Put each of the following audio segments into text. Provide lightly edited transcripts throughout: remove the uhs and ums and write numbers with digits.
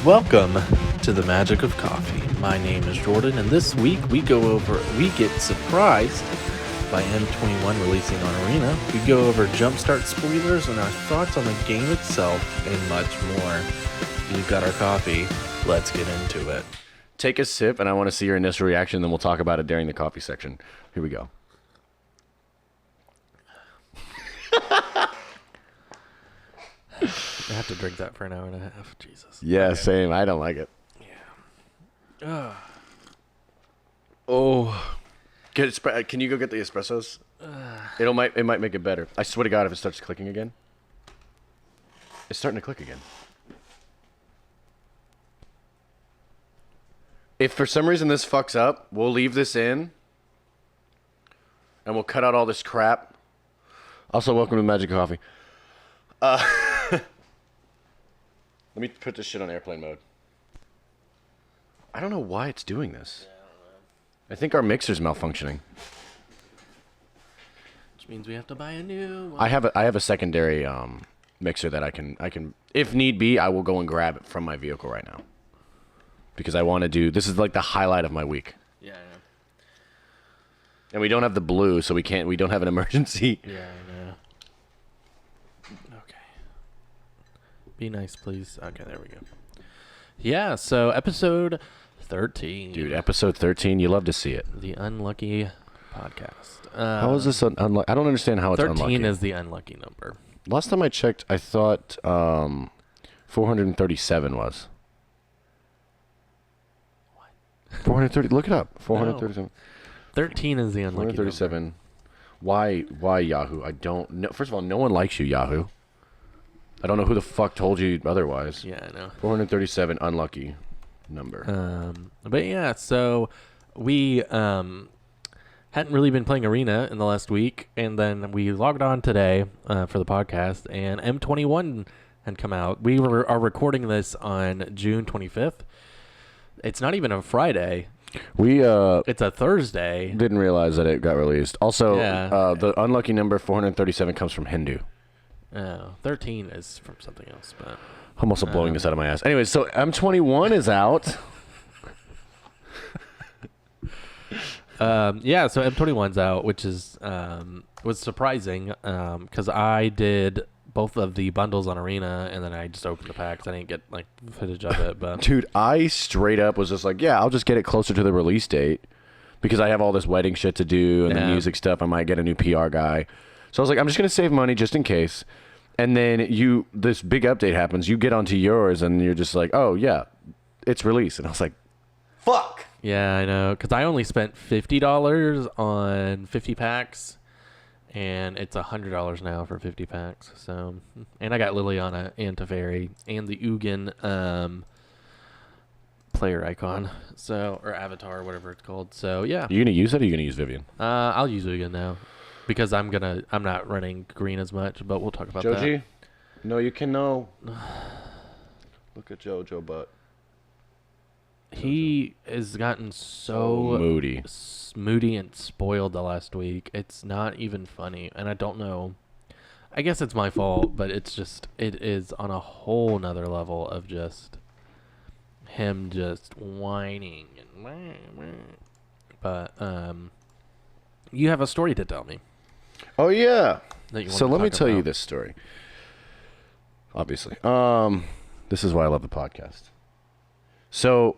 Welcome to the Magic of Coffee. My name is Jordan, and this week we get surprised by M21 releasing on Arena. We go over Jumpstart spoilers and our thoughts on the game itself, and much more. You've got our coffee. Let's get into it. Take a sip, and I want to see your initial reaction, then we'll talk about it during the coffee section. Here we go. I have to drink that for an hour and a half. Jesus. Yeah, Okay. same. I don't like it. Yeah. Oh. Can you go get the espressos? It might make it better. I swear to God, if it starts clicking again. It's starting to click again. If for some reason this fucks up, we'll leave this in. And we'll cut out all this crap. Also, welcome to Magic Coffee. Let me put this shit on airplane mode. I don't know why it's doing this. Yeah, I don't know. I think our mixer's malfunctioning. Which means we have to buy a new one. I have a secondary mixer that I can if need be, I will go and grab it from my vehicle right now. Because I want to do this is like the highlight of my week. Yeah, I know. And we don't have the blue, so we don't have an emergency. Yeah, I know. Okay. Be nice, please. Okay, there we go. Yeah, so episode 13. Dude, episode 13, you love to see it. The Unlucky Podcast. How is this unlucky? I don't understand how it's 13 unlucky. is the unlucky number. Last time I checked, I thought 437 was. What? 430. Look it up. 437. 13 is the unlucky 437. number. Why Yahoo? I don't know. First of all, no one likes you, Yahoo. I don't know who the fuck told you otherwise. Yeah, I know. 437 unlucky number. But yeah, so we hadn't really been playing Arena in the last week, and then we logged on today for the podcast, and M21 had come out. We are recording this on June 25th. It's not even a Friday. It's a Thursday. Didn't realize that it got released. Also, Yeah. the unlucky number 437 comes from Hindu. Oh, 13 is from something else, but I'm also blowing this out of my ass. Anyways, so M21 is out. yeah, so M21's out, which is was surprising because I did both of the bundles on Arena, and then I just opened the packs. I didn't get like footage of it, but Dude, I straight up was just like, yeah, I'll just get it closer to the release date because I have all this wedding shit to do and the music stuff. I might get a new PR guy. So I was like, I'm just going to save money just in case. And then this big update happens. You get onto yours and you're just like, oh, yeah, it's released. And I was like, fuck. yeah, I know, because I only spent $50 on 50 packs, and it's $100 now for 50 packs. So, and I got Liliana and Teferi and the Ugin player icon, so or avatar, whatever it's called. So yeah, You gonna use it or you gonna use Vivian? I'll use Ugin now because I'm not running green as much, but we'll talk about Joji? that. No, you can know. Look at Jojo butt. He has gotten so moody. Moody and spoiled the last week. It's not even funny, and I don't know. I guess it's my fault, but it is on a whole nother level of just him just whining and but you have a story to tell me. Oh, yeah. That you So want let to me talk tell you about. this story. Obviously. This is why I love the podcast. So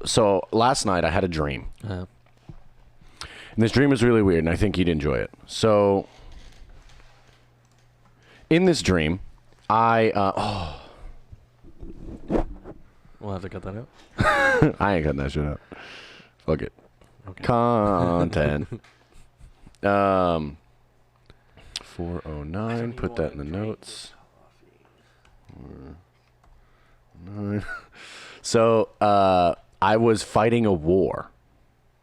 so last night I had a dream. And this dream was really weird, and I think you'd enjoy it. So in this dream, We'll have to cut that out. I ain't cutting that shit out. Fuck it. Okay. Content. 409. Put that in the notes. 409. So I was fighting a war,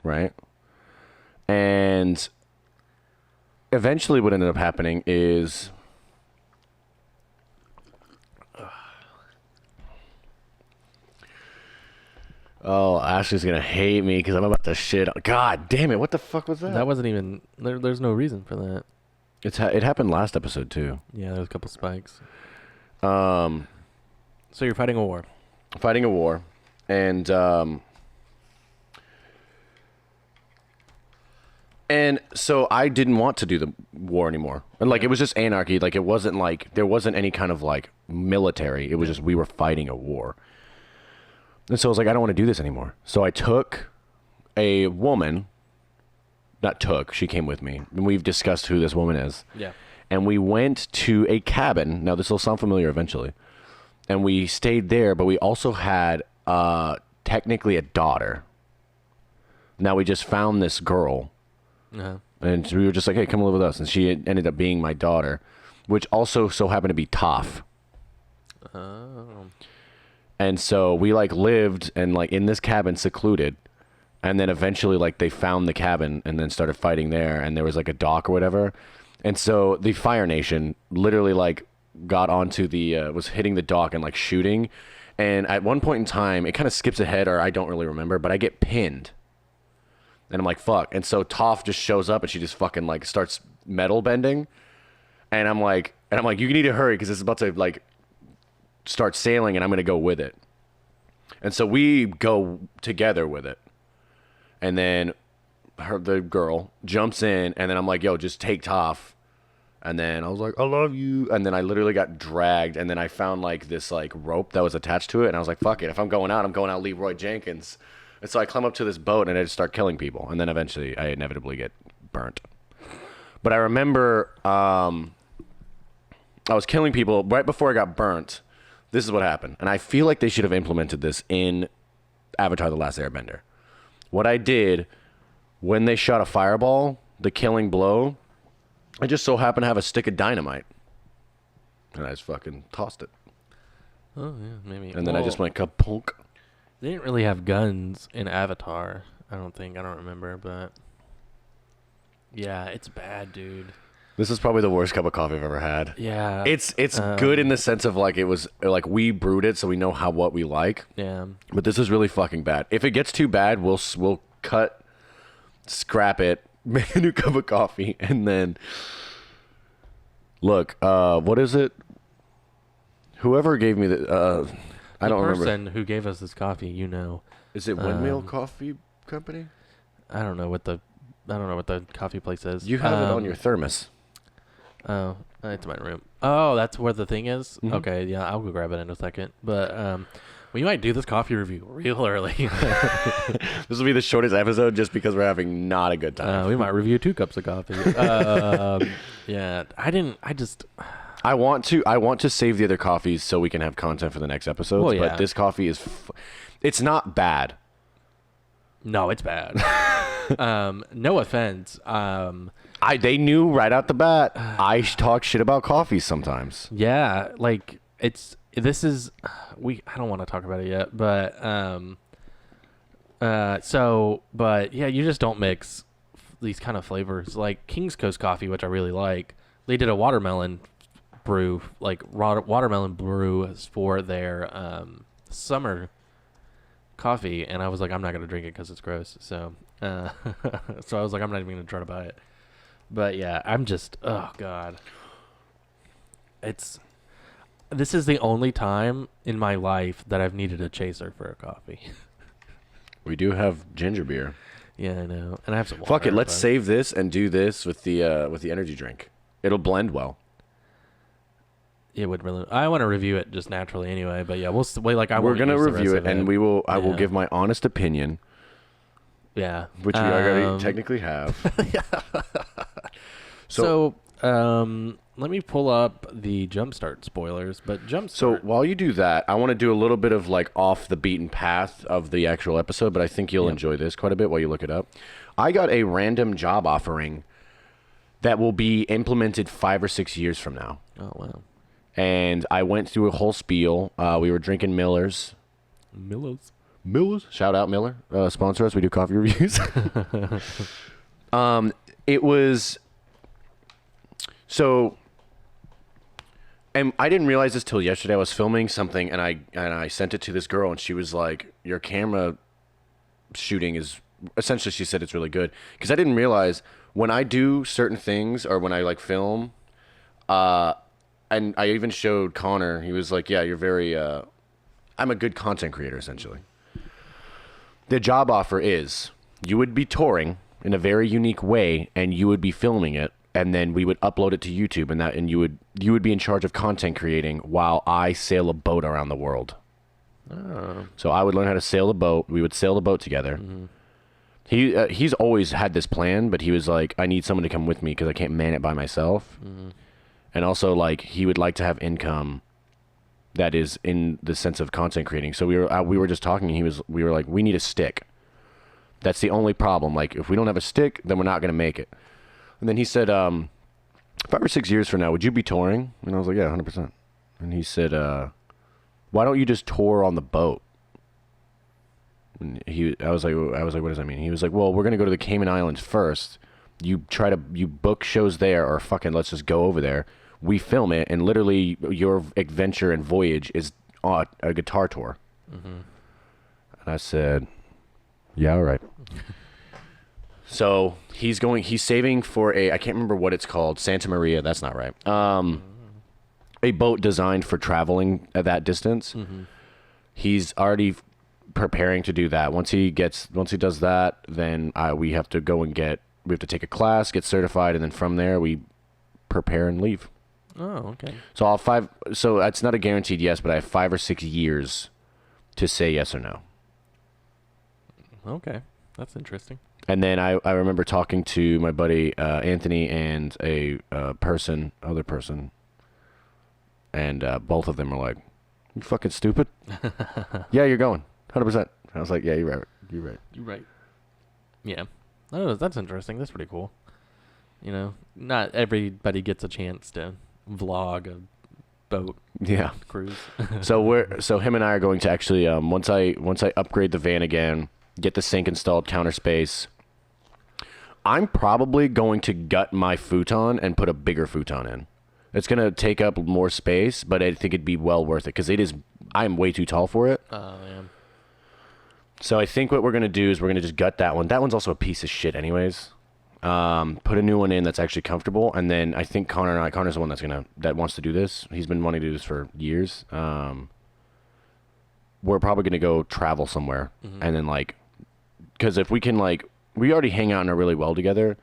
right? And eventually, what ended up happening is. Oh, Ashley's gonna hate me because I'm about to shit. God damn it! What the fuck was that? That wasn't even. There's no reason for that. It happened last episode too. Yeah, there's a couple spikes. So you're fighting a war. fighting a war, and so I didn't want to do the war anymore. And like, it was just anarchy. Like, it wasn't like, there wasn't any kind of like military. It was just, we were fighting a war. And so I was like, I don't want to do this anymore. So I took a woman, she came with me. And we've discussed who this woman is. Yeah. And we went to a cabin. Now, this will sound familiar eventually. And we stayed there, but we also had technically a daughter. Now, we just found this girl. Uh-huh. And we were just like, hey, come live with us. And she ended up being my daughter, which also so happened to be Toph. Oh. And so we like lived and like in this cabin secluded. And then eventually like they found the cabin and then started fighting there. And there was like a dock or whatever. And so the Fire Nation literally like got onto was hitting the dock and like shooting. And at one point in time, it kind of skips ahead, or I don't really remember, but I get pinned. And I'm like, fuck. And so Toph just shows up and she just fucking like starts metal bending. And I'm like, you need to hurry because it's about to like start sailing and I'm going to go with it. And so we go together with it. And then the girl jumps in and then I'm like, yo, just take Toph. And then I was like, I love you. And then I literally got dragged. And then I found like this like rope that was attached to it. And I was like, fuck it. If I'm going out, I'm going out Leroy Jenkins. And so I climb up to this boat and I just start killing people. And then eventually I inevitably get burnt. But I remember I was killing people right before I got burnt. This is what happened. And I feel like they should have implemented this in Avatar: The Last Airbender. What I did, when they shot a fireball, the killing blow, I just so happened to have a stick of dynamite. And I just fucking tossed it. Oh, yeah, maybe. And then I just went kapunk. They didn't really have guns in Avatar, I don't think. I don't remember, but... Yeah, it's bad, dude. This is probably the worst cup of coffee I've ever had. Yeah. It's good in the sense of like it was like we brewed it so we know what we like. Yeah. But this is really fucking bad. If it gets too bad, we'll cut, scrap it, make a new cup of coffee, and then look. What is it? Whoever gave me I don't remember. The person who gave us this coffee, you know. Is it Windmill Coffee Company? I don't know what the coffee place is. You have it on your thermos. Oh, it's in my room. Oh, that's where the thing is? Mm-hmm. Okay, yeah, I'll go grab it in a second. But we might do this coffee review real early. This will be the shortest episode just because we're having not a good time. We might review 2 cups of coffee. Yeah, I want to save the other coffees so we can have content for the next episodes. Well, yeah. But this coffee is, it's not bad. No, it's bad. No offense. They knew right out the bat. I talk shit about coffees sometimes. Yeah, like I don't want to talk about it yet, but but yeah, you just don't mix these kind of flavors. Like King's Coast coffee, which I really like. They did a watermelon brew, like watermelon brew for their summer coffee, and I was like, I'm not gonna drink it because it's gross. So so I was like, I'm not even gonna try to buy it. But yeah, I'm just, oh god, this is the only time in my life that I've needed a chaser for a coffee. We do have ginger beer. Yeah, I know, and I have some water. Fuck it, let's save this and do this with the energy drink. It'll blend well. It would really. I want to review it just naturally anyway, but yeah, we're gonna review it, and I will give my honest opinion. Yeah, which we already technically have. So, let me pull up the Jumpstart spoilers. But Jumpstart. So while you do that, I want to do a little bit of like off the beaten path of the actual episode, but I think you'll enjoy this quite a bit while you look it up. I got a random job offering that will be implemented 5 or 6 years from now. Oh wow. And I went through a whole spiel. We were drinking Miller's. Miller's. Shout out Miller. Sponsor us. We do coffee reviews. It was so, and I didn't realize this till yesterday. I was filming something and I sent it to this girl and she was like, "Your camera shooting is," essentially she said, "it's really good." Because I didn't realize when I do certain things or when I like film, and I even showed Connor. He was like, "Yeah, you're very I'm a good content creator, essentially. The job offer is you would be touring in a very unique way, and you would be filming it, and then we would upload it to YouTube, and you would be in charge of content creating while I sail a boat around the world. Oh. So I would learn how to sail the boat. We would sail the boat together. Mm-hmm. He's always had this plan, but he was like, I need someone to come with me because I can't man it by myself. Mm-hmm. And also, like, he would like to have income that is in the sense of content creating. So we were just talking, and we were like, we need a stick. That's the only problem. Like, if we don't have a stick, then we're not going to make it. And then he said, 5 or 6 years from now, would you be touring? And I was like, yeah, 100%. And he said, why don't you just tour on the boat? And I was like, what does that mean? He was like, well, we're going to go to the Cayman Islands first. You book shows there, or fucking let's just go over there. We film it, and literally your adventure and voyage is on a guitar tour. Mm-hmm. And I said, yeah, all right. So he's saving for I can't remember what it's called, Santa Maria, that's not right. A boat designed for traveling at that distance. Mm-hmm. He's already preparing to do that. Once he does that, then we have to take a class, get certified, and then from there we prepare and leave. Oh, okay. So that's not a guaranteed yes, but I have 5 or 6 years to say yes or no. Okay, that's interesting. And then I remember talking to my buddy Anthony and a other person, and both of them were like, "You fucking stupid." Yeah, you're going 100%. I was like, "Yeah, you're right." Yeah. Oh, that's interesting. That's pretty cool. You know, not everybody gets a chance to vlog a boat cruise. So him and I are going to actually once I upgrade the van again, get the sink installed, counter space, I'm probably going to gut my futon and put a bigger futon in. It's going to take up more space, but I think it'd be well worth it because I'm way too tall for it. Oh, man. So I think what we're going to do is we're going to just gut that one. That one's also a piece of shit anyways. Put a new one in that's actually comfortable. And then I think Connor's the one that wants to do this. He's been wanting to do this for years. We're probably going to go travel somewhere. Mm-hmm. And then because if we can we already hang out and are really well together,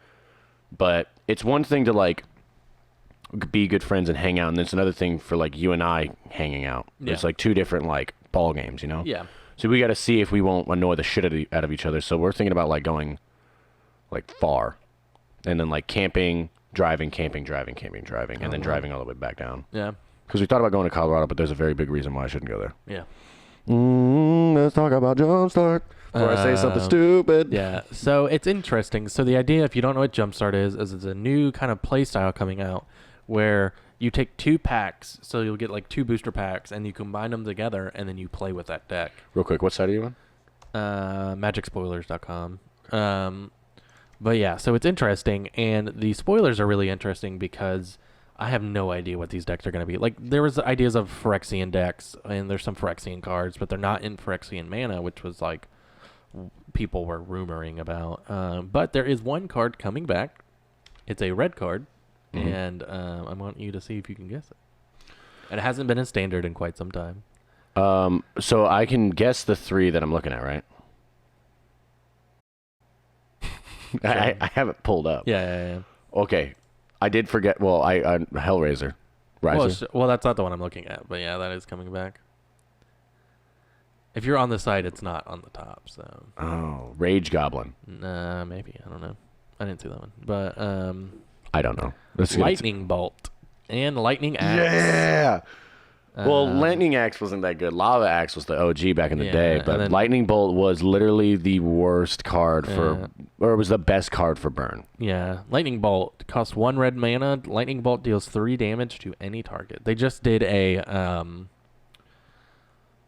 but it's one thing to be good friends and hang out, and it's another thing for you and I hanging out. Yeah. It's two different ball games, you know? Yeah. So we got to see if we won't annoy the shit out of each other. So we're thinking about going far, and then camping, driving, camping, driving, and then driving all the way back down. Yeah. Because we thought about going to Colorado, but there's a very big reason why I shouldn't go there. Yeah. Let's talk about Jumpstart before I say something stupid. Yeah. So it's interesting. So the idea, if you don't know what Jumpstart is it's a new kind of play style coming out where you take 2 packs. So you'll get 2 booster packs, and you combine them together, and then you play with that deck. Real quick, what side are you on? MagicSpoilers.com. But yeah, so it's interesting, and the spoilers are really interesting because I have no idea what these decks are going to be. There was ideas of Phyrexian decks, and there's some Phyrexian cards, but they're not in Phyrexian mana, which was people were rumoring about. But there is one card coming back. It's a red card, mm-hmm. and I want you to see if you can guess it. And it hasn't been in Standard in quite some time. So I can guess the 3 that I'm looking at, right? Sure. I have it pulled up. Yeah. Okay. I did forget. Well, Hellraiser. Riser. Well, that's not the one I'm looking at, but yeah, that is coming back. If you're on the site, it's not on the top, so. Oh, Rage Goblin. Maybe. I don't know. I didn't see that one. But, I don't know. Lightning Bolt and Lightning Axe. Yeah! Well, Lightning Axe wasn't that good. Lava Axe was the OG back in the day, but Lightning Bolt was literally the worst card or it was the best card for burn. Yeah. Lightning Bolt costs 1 red mana. Lightning Bolt deals 3 damage to any target. They just did a,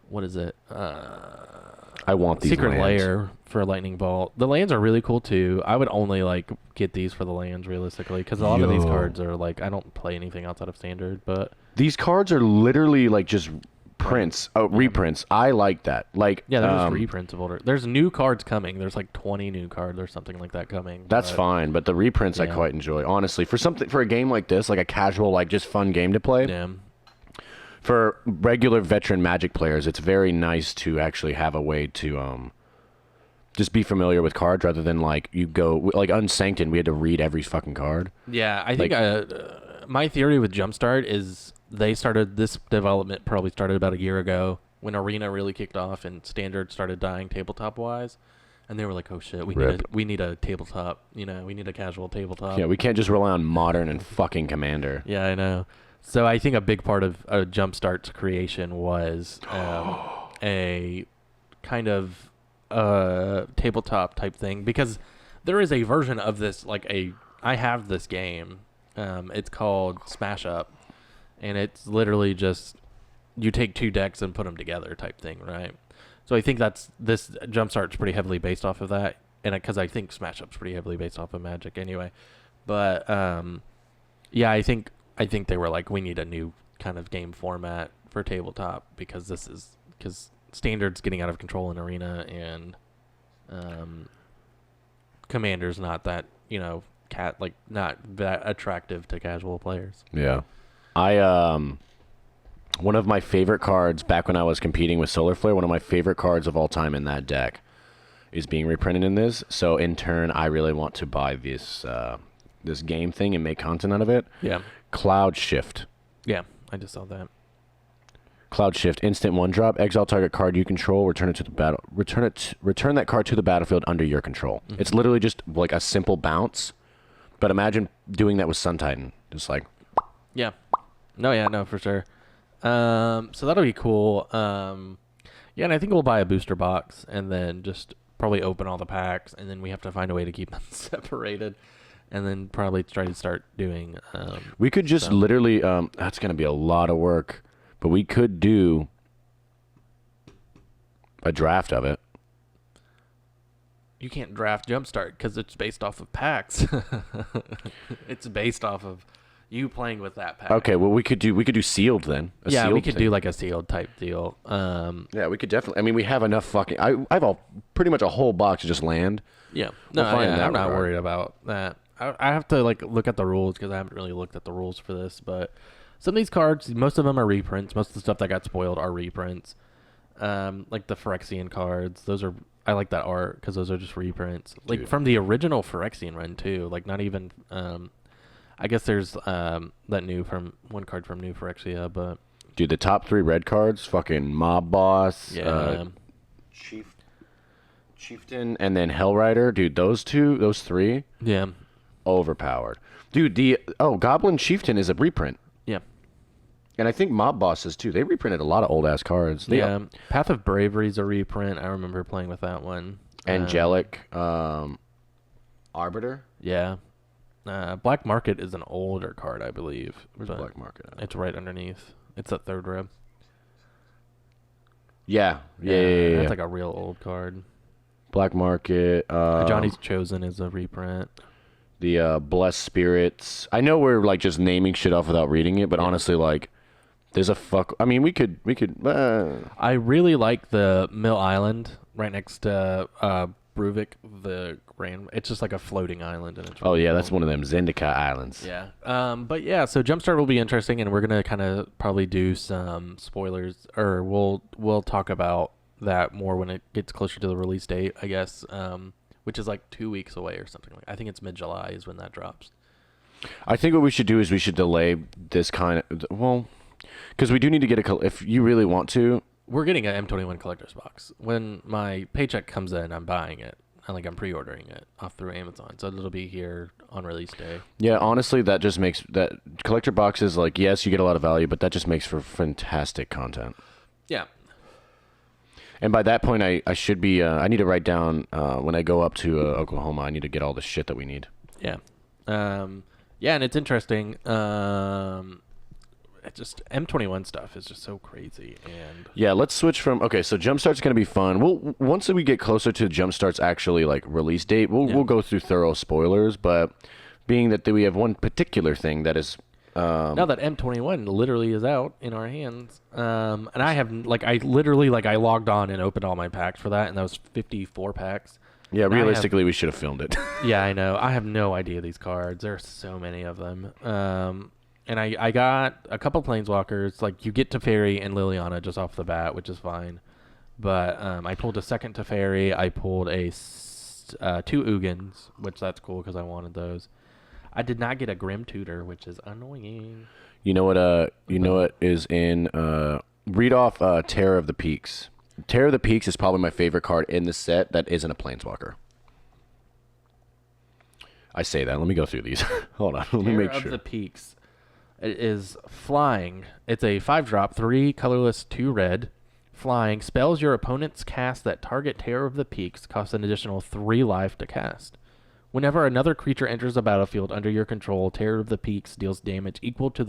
what is it? I want these Secret lands. Lair for Lightning Bolt. The lands are really cool too. I would only get these for the lands realistically, because a lot of these cards are I don't play anything outside of Standard, but these cards are literally just prints, reprints. I like that. Yeah, they're just reprints of older. There's new cards coming. There's 20 new cards or something like that coming. That's fine, but the reprints I quite enjoy. Honestly, for a game like this, a casual just fun game to play. Yeah. for regular veteran Magic players, it's very nice to actually have a way to just be familiar with cards rather than like you go like Unsanctioned. We had to read every fucking card. Yeah, I think my theory with Jumpstart is they started this development probably started about a year ago when Arena really kicked off and Standard started dying tabletop wise. And they were like, "Oh shit, we need a tabletop. We need a casual tabletop." Yeah, we can't just rely on Modern and fucking Commander. Yeah, I know. So I think a big part of Jumpstart's creation was a kind of tabletop type thing because there is a version of this I have this game. It's called Smash Up, and it's literally just you take 2 decks and put them together type thing, right? So I think this Jumpstart's pretty heavily based off of that, and because I think Smash Up's pretty heavily based off of Magic anyway. But yeah, I think they were like, we need a new kind of game format for tabletop because Standard's getting out of control in Arena, and Commander's not that not that attractive to casual players. Yeah, one of my favorite cards back when I was competing with Solar Flare, one of my favorite cards of all time in that deck is being reprinted in this. So in turn, I really want to buy this game thing and make content out of it. Yeah. Cloud Shift. Yeah, I just saw that. Cloud Shift, instant 1-drop, exile target card you control, return it to the battle. Return that card to the battlefield under your control. Mm-hmm. It's literally just like a simple bounce, but imagine doing that with Sun Titan, just like. Yeah. No, for sure. So that'll be cool. Yeah, and I think we'll buy a booster box and then just probably open all the packs, and then we have to find a way to keep them separated, and then probably try to start doing. We could just literally. That's gonna be a lot of work, but we could do a draft of it. You can't draft Jumpstart because it's based off of packs. It's based off of you playing with that pack. Okay, well we could do sealed then. Yeah, we could do like a sealed type deal. Yeah, we could definitely. I mean, we have enough fucking. I have pretty much a whole box of just land. Yeah, no, I'm not worried about that. I have to look at the rules because I haven't really looked at the rules for this. But some of these cards, most of them are reprints. Most of the stuff that got spoiled are reprints. Like the Phyrexian cards, I like that art because those are just reprints. Like Dude. From the original Phyrexian run too. Like not even. I guess there's that one card from New Phyrexia, but dude, the top 3 red cards, fucking Mob Boss, Chieftain, and then Hellrider, dude. Those 3, yeah, overpowered. Dude, Goblin Chieftain is a reprint. Yeah, and I think Mob Boss is too. They reprinted a lot of old ass cards. Path of Bravery is a reprint. I remember playing with that one. Angelic, Arbiter. Yeah. Black Market is an older card, I believe. Where's Black Market at? It's right underneath. It's that 3rd row. Yeah. That's like a real old card. Black Market. Johnny's Chosen is a reprint. The Blessed Spirits. I know we're like just naming shit off without reading it, but honestly, like, there's a fuck. I mean, we could. I really like the Mill Island right next to Bruvik, the Grand. It's just like a floating island, and it's really cool. That's one of them Zendika Islands. Yeah. But yeah, so Jumpstart will be interesting, and we're gonna kind of probably do some spoilers, or we'll talk about that more when it gets closer to the release date, I guess. Which is like 2 weeks away or something. I think it's mid-July is when that drops. I think what we should do is we should delay this kind of because we do need to get if you really want to. We're getting an M21 collector's box. When my paycheck comes in, I'm buying it. I'm pre-ordering it off through Amazon, so it'll be here on release day. Yeah, honestly, that just makes that collector boxes yes, you get a lot of value, but that just makes for fantastic content. Yeah. And by that point, I should be. I need to write down when I go up to Oklahoma. I need to get all the shit that we need. Yeah. Yeah, and it's interesting. It just M21 stuff is just so crazy. And yeah, let's switch from so Jumpstart's gonna be fun. Once we get closer to Jumpstart's actually release date, we'll go through thorough spoilers. But being that we have one particular thing that is now that M21 literally is out in our hands, and I have I logged on and opened all my packs for that, and that was 54 packs. Yeah, realistically, we should have filmed it. Yeah, I know. I have no idea these cards. There are so many of them. And I got a couple planeswalkers. Like, you get Teferi and Liliana just off the bat, which is fine. But I pulled a second Teferi. I pulled two Ugins, which that's cool because I wanted those. I did not get a Grim Tutor, which is annoying. You know what? You know what is in? Read off Terror of the Peaks. Terror of the Peaks is probably my favorite card in the set that isn't a planeswalker. I say that. Let me go through these. Hold on. Let me make sure. Terror of the Peaks. It is flying. It's a 5-drop, 3 colorless, 2 red. Flying. Spells your opponent's cast that target Terror of the Peaks cost an additional 3 life to cast. Whenever another creature enters the battlefield under your control, Terror of the Peaks deals damage equal to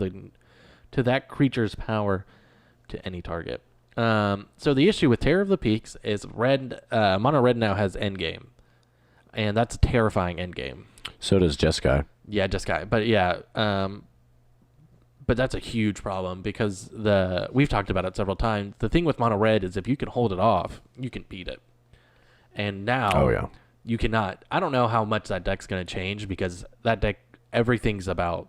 that creature's power to any target. So the issue with Terror of the Peaks is mono red now has endgame. And that's a terrifying endgame. So does Jeskai. Yeah, Jeskai. But yeah, but that's a huge problem because we've talked about it several times. The thing with mono red is if you can hold it off, you can beat it. And now you cannot. I don't know how much that deck's going to change because that deck, everything's about,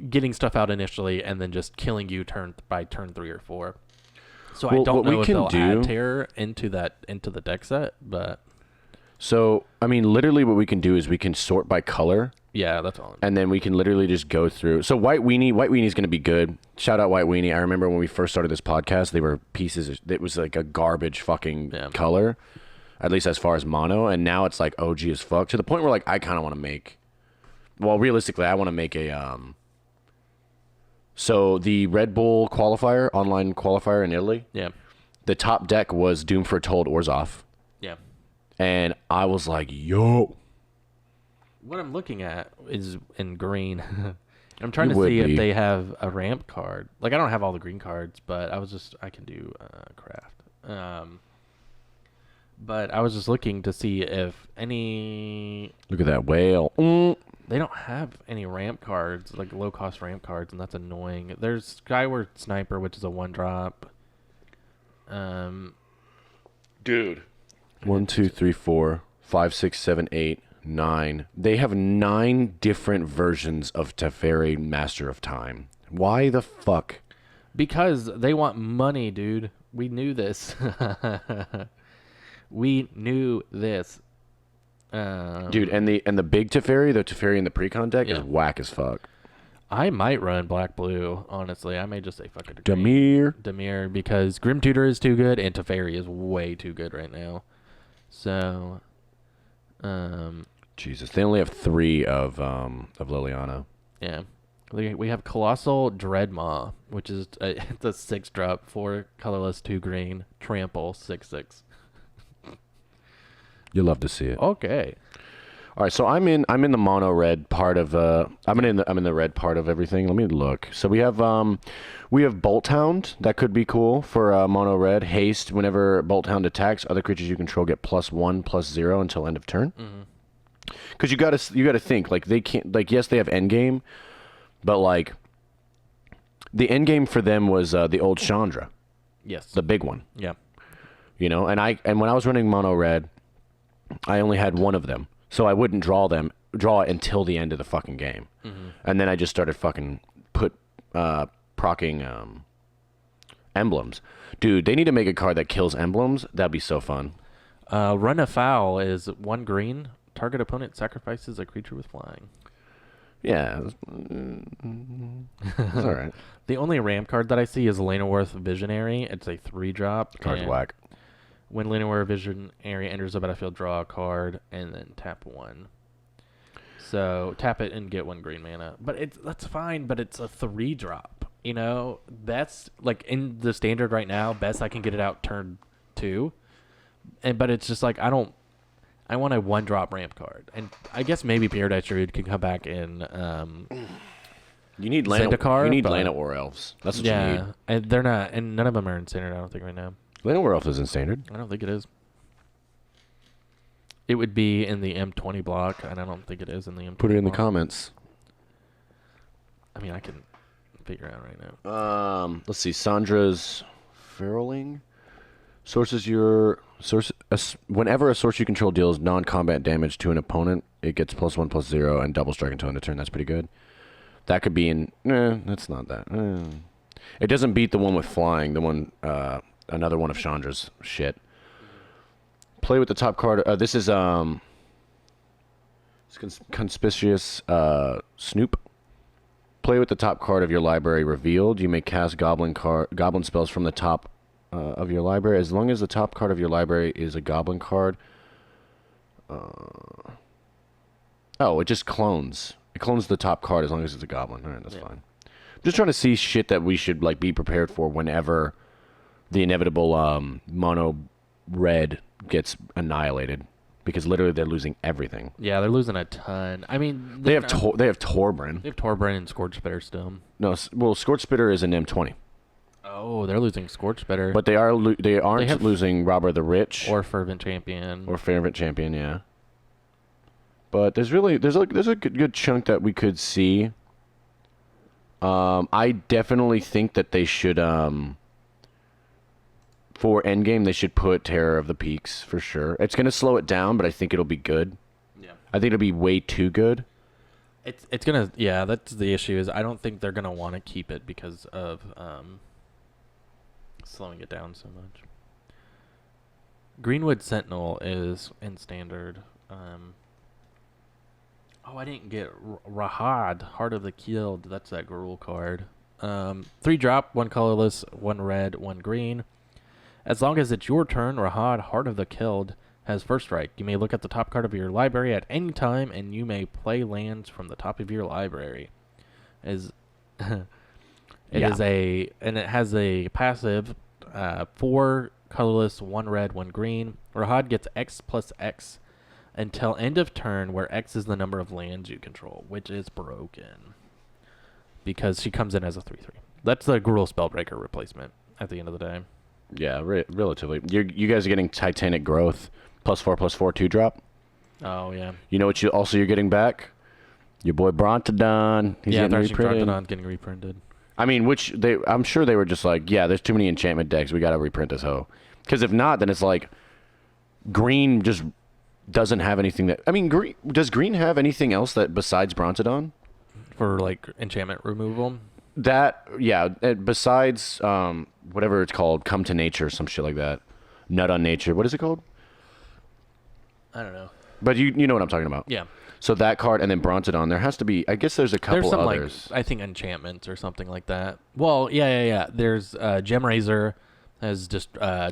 getting stuff out initially and then just killing you by turn 3 or 4. So I don't know if they'll add terror into the deck set, but so I mean, literally, what we can do is we can sort by color. Yeah, that's all. And then we can literally just go through. So White Weenie is going to be good. Shout out White Weenie. I remember when we first started this podcast, they were pieces. It was like a garbage fucking color, at least as far as mono. And now it's like OG as fuck to the point where like I kind of want to make. Well, realistically, I want to make a. So the Red Bull qualifier, online qualifier in Italy. Yeah. The top deck was Doom Foretold Orzhov. Yeah. And I was like, yo. What I'm looking at is in green. I'm trying to see if they have a ramp card. Like, I don't have all the green cards, but I can do craft. But I was just looking to see if any... Look at that whale. They don't have any ramp cards, like low-cost ramp cards, and that's annoying. There's Skyward Sniper, which is a 1-drop. Dude. 1, 2, 3, 4, 5, 6, 7, 8, 9. They have 9 different versions of Teferi Master of Time. Why the fuck? Because they want money, dude. We knew this. We knew this. Dude, and the big Teferi, the Teferi in the pre-con deck is whack as fuck. I might run black-blue, honestly. I may just say fuck it. Dimir, because Grim Tutor is too good, and Teferi is way too good right now. So, Jesus, they only have 3 of Liliana. Yeah. We have Colossal Dreadmaw, which is it's a 6-drop, 4 colorless, 2 green, trample, 6/6. You'll love to see it. Okay. All right, so I'm in the mono red part of I'm in the red part of everything. Let me look. So we have Bolt Hound. That could be cool for mono red. Haste. Whenever Bolt Hound attacks, other creatures you control get +1/+0 until end of turn. Because you gotta think, like, they can't, like, yes, they have endgame, but like the endgame for them was the old Chandra. Yes. The big one. Yeah. And when I was running mono red, I only had 1 of them. So I wouldn't draw it until the end of the fucking game. And then I just started fucking procking emblems. Dude, they need to make a card that kills emblems. That'd be so fun. Run Afoul is 1 green. Target opponent sacrifices a creature with flying. Yeah. That's all right. The only ramp card that I see is Llanowar Visionary. It's a 3-drop. Card's whack. When Llanowar Visionary enters the battlefield, draw a card, and then tap 1. So tap it and get 1 green mana. But that's fine, but it's a 3-drop. That's like in the standard right now. Best I can get it out turn 2. But it's just like I want a 1-drop ramp card. And I guess maybe Paradise Druid can come back in You need Zendikar, you need Llanowar elves. That's what you need. And they're not, and none of them are in standard, I don't think, right now. Llanowar elf isn't standard. I don't think it is. It would be in the M20 block, and I don't think it is in the M20 Put it in block. the comments. I mean, I can figure it out right now. Let's see. Sandra's Feroling. Whenever a source you control deals non-combat damage to an opponent, it gets +1/+0 and double strike until end of turn. That's pretty good. That could be in. That's not that. It doesn't beat the one with flying. The one, another one of Chandra's shit. Play with the top card. This is conspicuous Snoop. Play with the top card of your library revealed. You may cast goblin spells from the top of your library as long as the top card of your library is a goblin card. It just clones. It clones the top card as long as it's a goblin. All right, that's fine. I'm just trying to see shit that we should like be prepared for whenever the inevitable mono red gets annihilated, because literally they're losing everything. Yeah, they're losing a ton. I mean, they have Torbran. They have Torbran and Scorch Spitter still. No, well, Scorch Spitter is an M20. Oh, they're losing Scorch Spitter. But they aren't losing Robber the Rich or Fervent Champion. Yeah. But there's a good chunk that we could see. I definitely think that they should for endgame they should put Terror of the Peaks for sure. It's gonna slow it down, but I think it'll be good. Yeah. I think it'll be way too good. It's gonna, yeah, that's the issue, is I don't think they're gonna want to keep it because of slowing it down so much. Greenwood Sentinel is in standard. I didn't get Rahad, Heart of the Killed. That's that Gruul card. 3 drop, 1 colorless, 1 red, 1 green. As long as it's your turn, Rahad, Heart of the Killed has first strike. You may look at the top card of your library at any time, and you may play lands from the top of your library. It has a passive, 4 colorless, 1 red, 1 green. Rahad gets X+X until end of turn, where X is the number of lands you control, which is broken because she comes in as a 3/3. That's the Gruul Spellbreaker replacement at the end of the day. Yeah, relatively. You guys are getting Titanic Growth +4/+4 2-drop. Oh yeah. You know what you're getting back? Your boy Brontodon. He's getting reprinted. Brontodon's getting reprinted. I mean, I'm sure they were just like, yeah, there's too many enchantment decks. We got to reprint this hoe. Because if not, then it's like green just doesn't have anything that... I mean, does green have anything else that besides Brontodon? For, like, enchantment removal? Besides whatever it's called, Come to Nature, some shit like that. Nut on Nature. What is it called? I don't know. But you know what I'm talking about. Yeah. So that card and then Brontodon, there has to be... I guess there's a couple there's some, others. Like, I think enchantments or something like that. Well, yeah. There's Gem Razor has just... yeah.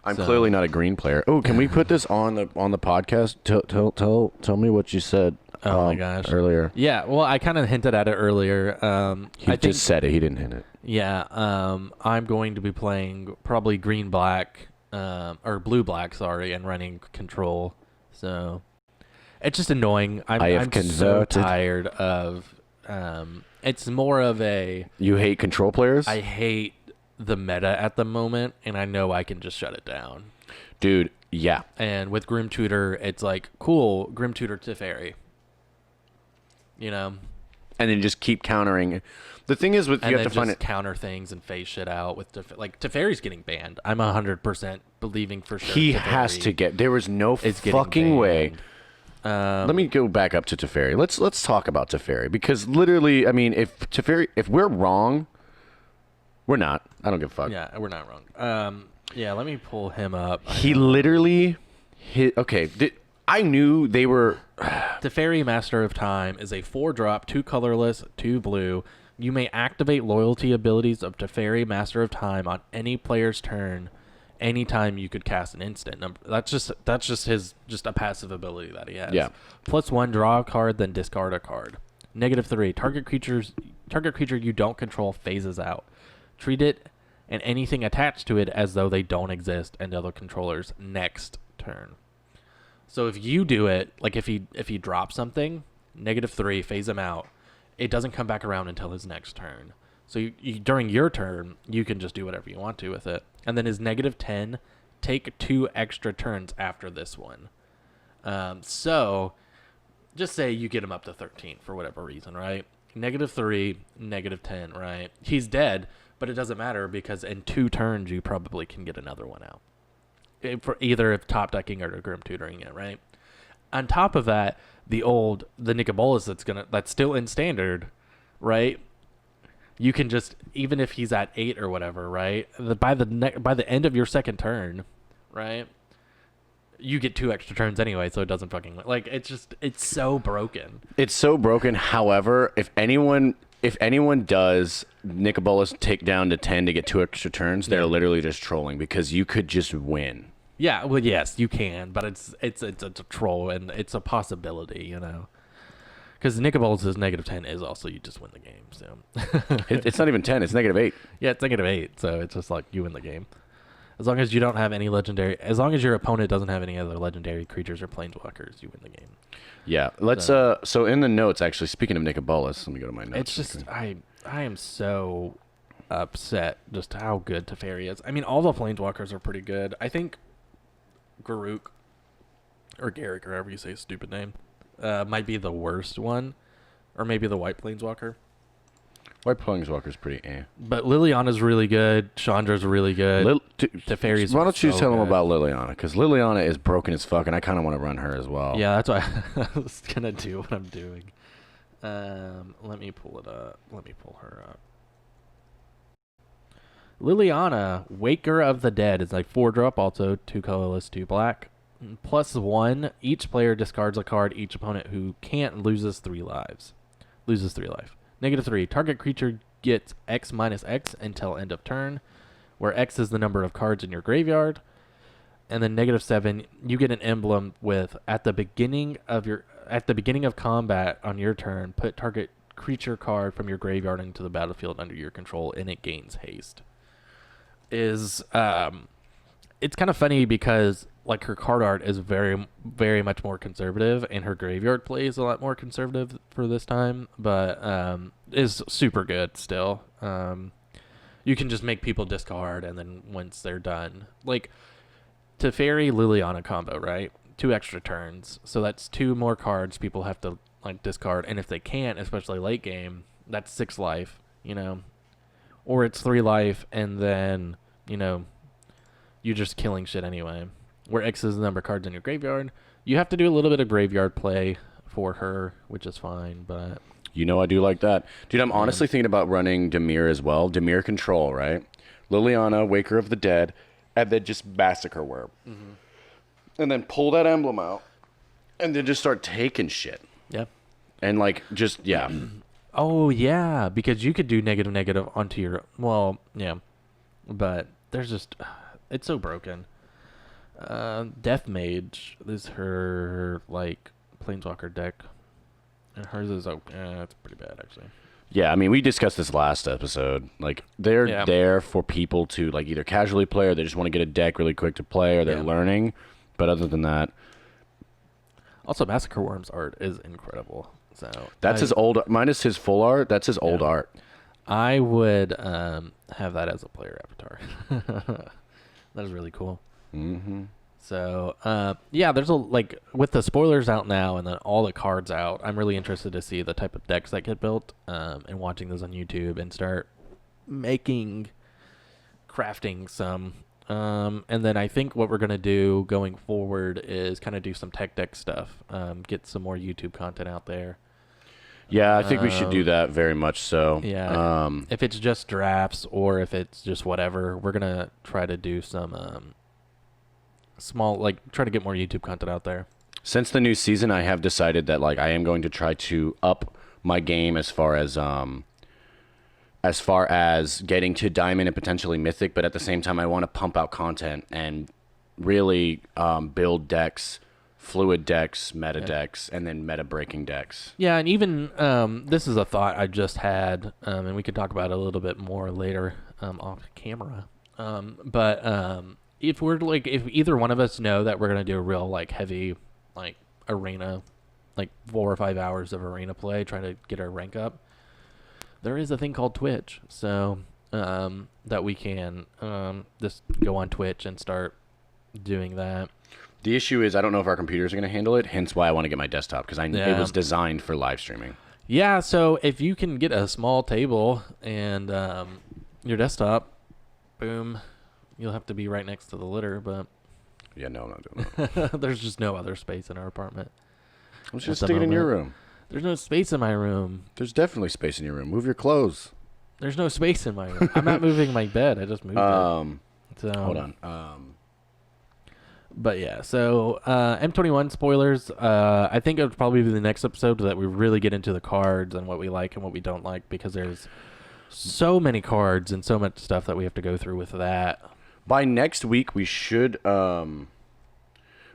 I'm clearly not a green player. Oh, can we put this on the podcast? Tell me what you said. Oh my gosh. Earlier. Yeah, well, I kind of hinted at it earlier. He just said it. He didn't hint it. Yeah, I'm going to be playing probably green-black, or blue-black, sorry, and running control. So it's just annoying. I'm so tired of... it's more of a... You hate control players? I hate the meta at the moment, and I know I can just shut it down. Dude, yeah. And with Grim Tutor, it's like, cool, Grim Tutor Teferi. You know? And then just keep countering. The thing is, you have to find it. Counter things and phase shit out with Teferi's getting banned. I'm 100% believing for sure. He has to get. There is no fucking way. Let me go back up to Teferi. Let's talk about Teferi, because literally, I mean, if we're wrong, we're not. I don't give a fuck. Yeah, we're not wrong. Yeah, let me pull him up. He literally hit. Okay, I knew they were. Teferi, Master of Time, is a 4-drop, 2 colorless, 2 blue. You may activate loyalty abilities of Teferi, Master of Time on any player's turn, anytime you could cast an instant. That's just his a passive ability that he has. Yeah. +1, draw a card, then discard a card. -3, target creature you don't control phases out. Treat it and anything attached to it as though they don't exist and other controllers next turn. So if you do it, like if he drops something, -3, phase him out. It doesn't come back around until his next turn. So you during your turn, you can just do whatever you want to with it. And then his -10, take 2 extra turns after this one. So just say you get him up to 13 for whatever reason, right? -3, -10, right? He's dead, but it doesn't matter because in 2 turns you probably can get another one out. For either if top decking or grim tutoring it, right? on top of that, the Nicobolus that's still in standard, right? You can just, even if he's at 8 or whatever, right? By the end of your second turn, right? You get 2 extra turns anyway, so it doesn't fucking like. It's so broken. It's so broken. However, if anyone does Nicobolus take down to 10 to get 2 extra turns, they're literally just trolling, because you could just win. Yeah, well, yes, you can, but it's a troll, and it's a possibility, you know. Because Nicobolus' -10 is also you just win the game. So It's not even 10. It's -8. yeah, it's -8, so it's just like you win the game. As long as you don't have any legendary, as long as your opponent doesn't have any other legendary creatures or planeswalkers, you win the game. Yeah, let's so in the notes, actually, speaking of Nicobolus, let me go to my notes. It's just I am so upset just how good Teferi is. I mean, all the planeswalkers are pretty good. I think Garruk or Garrick, or however you say his stupid name, might be the worst one, or maybe the white planeswalker. White Planeswalker's pretty But Liliana's really good. Chandra's really good. Teferi's Why don't you so tell them good. about Liliana? Because Liliana is broken as fuck, and I kind of want to run her as well. Yeah, that's why I was gonna do what I'm doing. Let me pull it up. Let me pull her up. Liliana, Waker of the Dead, is like 4-drop, also 2 colorless, 2 black. +1, each player discards a card. Each opponent who can't loses 3 lives. Loses 3 life. -3, target creature gets X minus X until end of turn, where X is the number of cards in your graveyard. And then -7, you get an emblem with at the beginning of combat on your turn, put target creature card from your graveyard into the battlefield under your control, and it gains haste. It's kind of funny because like her card art is very, very much more conservative, and her graveyard play is a lot more conservative for this time, but is super good still. You can just make people discard, and then once they're done, like Teferi Liliana combo, right? 2 extra turns, so that's 2 more cards people have to like discard, and if they can't, especially late game, that's 6 life, you know, or it's 3 life, and then you know you're just killing shit anyway. Where X is the number of cards in your graveyard, you have to do a little bit of graveyard play for her, which is fine, but You know I do like that. Dude, I'm honestly thinking about running Dimir as well. Dimir control, right? Liliana, Waker of the Dead, and then just Massacre Worm. Mm-hmm. And then pull that emblem out, and then just start taking shit. yeah. And like, just, yeah. Oh, yeah, because you could do negative onto your, well, yeah, but there's just, it's so broken. Death Mage is her, like, Planeswalker deck. And hers is, it's pretty bad, actually. Yeah, I mean, we discussed this last episode. Like, they're there for people to, like, either casually play, or they just want to get a deck really quick to play, or they're learning. But other than that... Also, Massacre Worm's art is incredible. So that's his old... Minus his full art, that's his old art. I would have that as a player avatar. That is really cool. Mm-hmm. So, yeah, there's like, with the spoilers out now and then all the cards out, I'm really interested to see the type of decks that get built, and watching those on YouTube and start crafting some. And then I think what we're going to do going forward is kind of do some tech deck stuff, get some more YouTube content out there. Yeah, I think we should do that very much so. Yeah. If it's just drafts or if it's just whatever, we're going to try to do some small, like, try to get more YouTube content out there. Since the new season, I have decided that, like, I am going to try to up my game as far as getting to Diamond and potentially Mythic, but at the same time, I want to pump out content and really build decks, fluid decks, meta decks, and then meta-breaking decks. Yeah, and even this is a thought I just had, and we could talk about it a little bit more later off camera. But if we're like, if either one of us know that we're gonna do a real like heavy like arena, like 4 or 5 hours of arena play, trying to get our rank up, there is a thing called Twitch, so that we can just go on Twitch and start doing that. The issue is I don't know if our computers are going to handle it, hence why I want to get my desktop, because it was designed for live streaming. Yeah, so if you can get a small table and your desktop, boom, you'll have to be right next to the litter, but... Yeah, no, I'm not doing that. There's just no other space in our apartment. I'm just sticking in your room. There's no space in my room. There's definitely space in your room. Move your clothes. There's no space in my room. I'm not moving my bed. I just moved it. So, hold on. But yeah, so M21 spoilers. I think it would probably be the next episode that we really get into the cards and what we like and what we don't like, because there's so many cards and so much stuff that we have to go through with that. By next week, we should have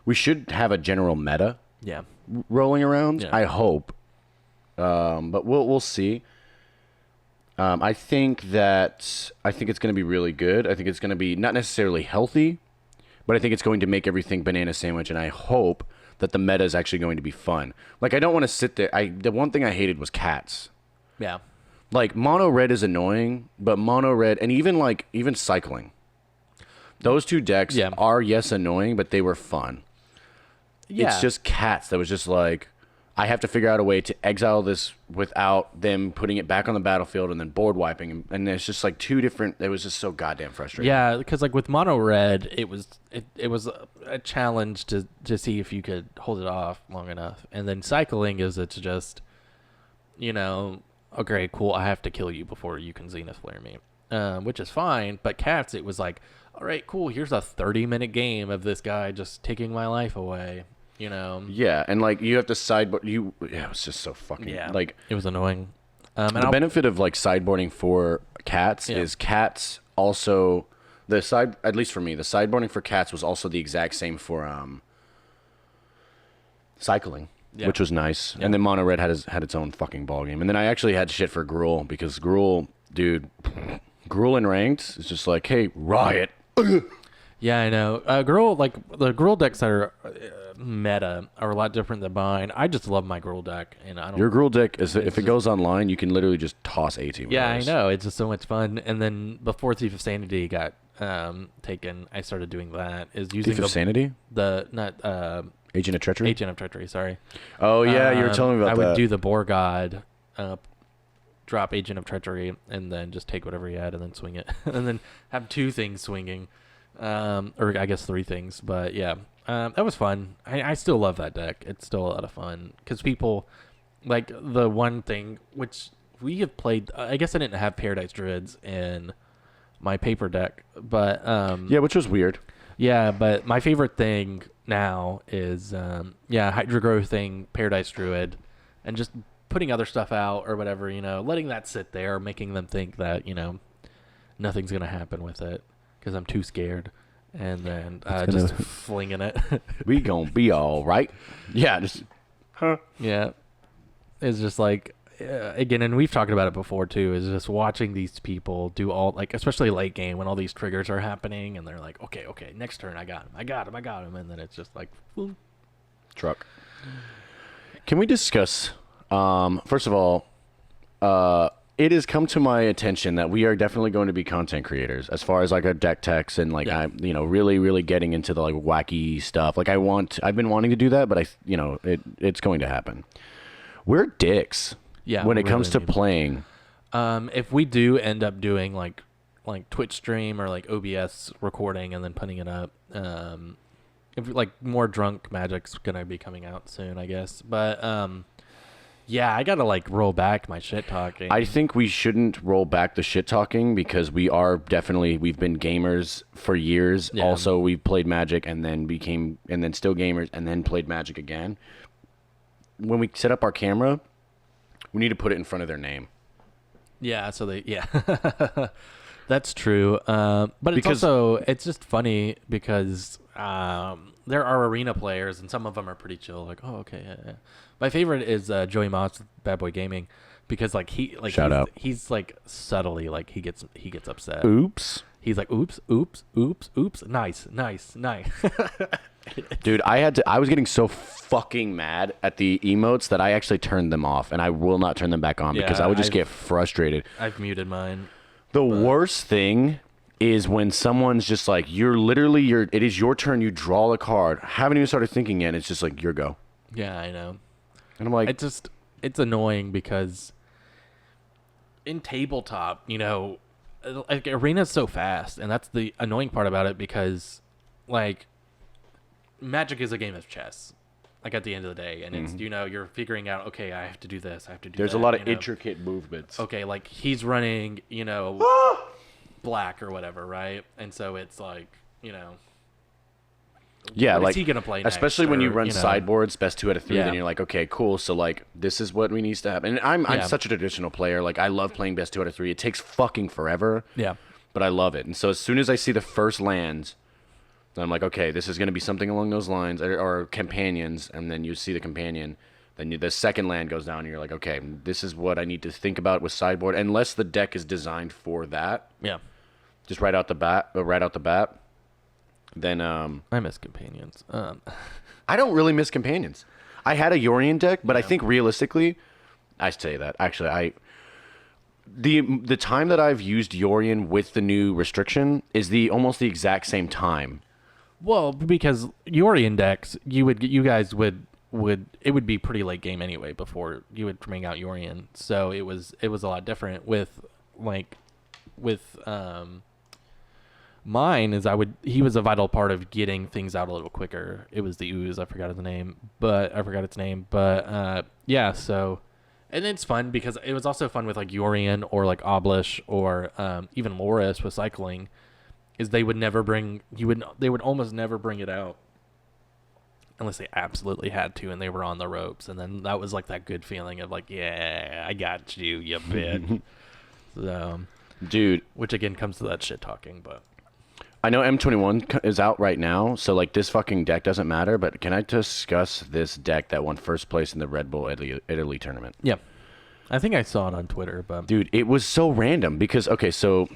a general meta. Yeah. Rolling around. Yeah. I hope. But we'll see. I think it's going to be really good. I think it's going to be not necessarily healthy, but I think it's going to make everything banana sandwich, and I hope that the meta is actually going to be fun. Like, I don't want to sit there. The one thing I hated was cats. Yeah. Like, mono red is annoying, but mono red, and even cycling. Those two decks are, yes, annoying, but they were fun. Yeah. It's just cats that was just like, I have to figure out a way to exile this without them putting it back on the battlefield and then board wiping. And it's just like two different. It was just so goddamn frustrating. Yeah, because like with mono red, it was a challenge to see if you could hold it off long enough. And then cycling it's just, okay, cool, I have to kill you before you can Zenith Flare me, which is fine. But cats, it was like, all right, cool, here's a 30-minute game of this guy just taking my life away. Yeah, and like you have to sideboard. It was just so fucking like it was annoying. The benefit of like sideboarding for cats is cats also at least for me, the sideboarding for cats was also the exact same for cycling, which was nice. And then mono red had its own fucking ball game. And then I actually had shit for Gruul, because Gruul in ranked is just like, hey, riot. Yeah, I know. Gruul, like the Gruul decks that are meta are a lot different than mine. I just love my Gruul deck, and I don't. Your Gruul deck is if it goes online, you can literally just toss 18. Yeah, I know. It's just so much fun. And then before Thief of Sanity got taken, I started doing that. Is using Thief of Sanity? Agent of Treachery. Agent of Treachery. Sorry. Oh yeah, you were telling me about that. I would do the Boar God, drop Agent of Treachery, and then just take whatever he had and then swing it, and then have two things swinging. Or I guess three things, but yeah, that was fun. I still love that deck. It's still a lot of fun because people like the one thing which we have played. I guess I didn't have Paradise Druids in my paper deck, but which was weird. Yeah, but my favorite thing now is Hydra Growth thing, Paradise Druid, and just putting other stuff out or whatever. Letting that sit there, making them think that nothing's gonna happen with it. Because I'm too scared, and then just flinging it. We gonna be all right. Yeah, just yeah. It's just like again, and we've talked about it before too. Is just watching these people do all especially late game when all these triggers are happening, and they're like, okay, next turn I got him, and then it's just like, whoop. Truck. Can we discuss? First of all, it has come to my attention that we are definitely going to be content creators as far as like our deck techs and like I'm really really getting into the like wacky stuff. Like I've been wanting to do that, but it's going to happen. We're dicks when it comes to playing. If we do end up doing like Twitch stream or like OBS recording and then putting it up, if like more drunk Magic's gonna be coming out soon, I guess. But yeah, I gotta like roll back my shit talking. I think we shouldn't roll back the shit talking because we've been gamers for years. Yeah. Also, we've played Magic and then still gamers and then played Magic again. When we set up our camera, we need to put it in front of their name. Yeah, that's true. But it's just funny because there are arena players and some of them are pretty chill. Like, oh, okay, yeah. My favorite is Joey Moss, Bad Boy Gaming, because like he's like subtly like he gets upset. Oops. He's like, oops. Nice. Dude, I was getting so fucking mad at the emotes that I actually turned them off, and I will not turn them back on because I would just get frustrated. I've muted mine. The worst thing is when someone's just like, it is your turn, you draw the card, haven't even started thinking yet, it's just like, your go. Yeah, I know. And I'm like, it's annoying because in tabletop, like arena's so fast, and that's the annoying part about it because like Magic is a game of chess. Like at the end of the day, and it's you're figuring out, okay, I have to do this, I have to do There's that. a lot of intricate movements. Okay, like he's running, black or whatever, right? And so it's like, Yeah, what like is he gonna play next? especially when you run Or, sideboards, best 2 out of 3. Yeah. Then you're like, okay, cool. So like, this is what we needs to happen. And I'm such a traditional player. Like, I love playing best 2 out of 3. It takes fucking forever. Yeah. But I love it. And so as soon as I see the first lands, I'm like, okay, this is gonna be something along those lines, or companions. And then you see the companion, then the second land goes down, and you're like, okay, this is what I need to think about with sideboard. Unless the deck is designed for that. Yeah. Just right out the bat. Then I miss companions. I don't really miss companions. I had a Yorion deck, but I think realistically, I say that actually the time that I've used Yorion with the new restriction is almost the exact same time. Well, because Yorion decks, you guys would it would be pretty late game anyway before you would bring out Yorion. So it was a lot different with mine is he was a vital part of getting things out a little quicker. It was the ooze, I forgot its name. But yeah, so and it's fun because it was also fun with like Yorion or like Obelish or even Loris with cycling, is they would almost never bring it out unless they absolutely had to and they were on the ropes, and then that was like that good feeling of like, yeah, I got you, you bitch. So dude, which again comes to that shit talking, but I know M21 is out right now, so like this fucking deck doesn't matter, but can I discuss this deck that won first place in the Red Bull Italy tournament? yeah, I think I saw it on Twitter, but dude, it was so random because okay, so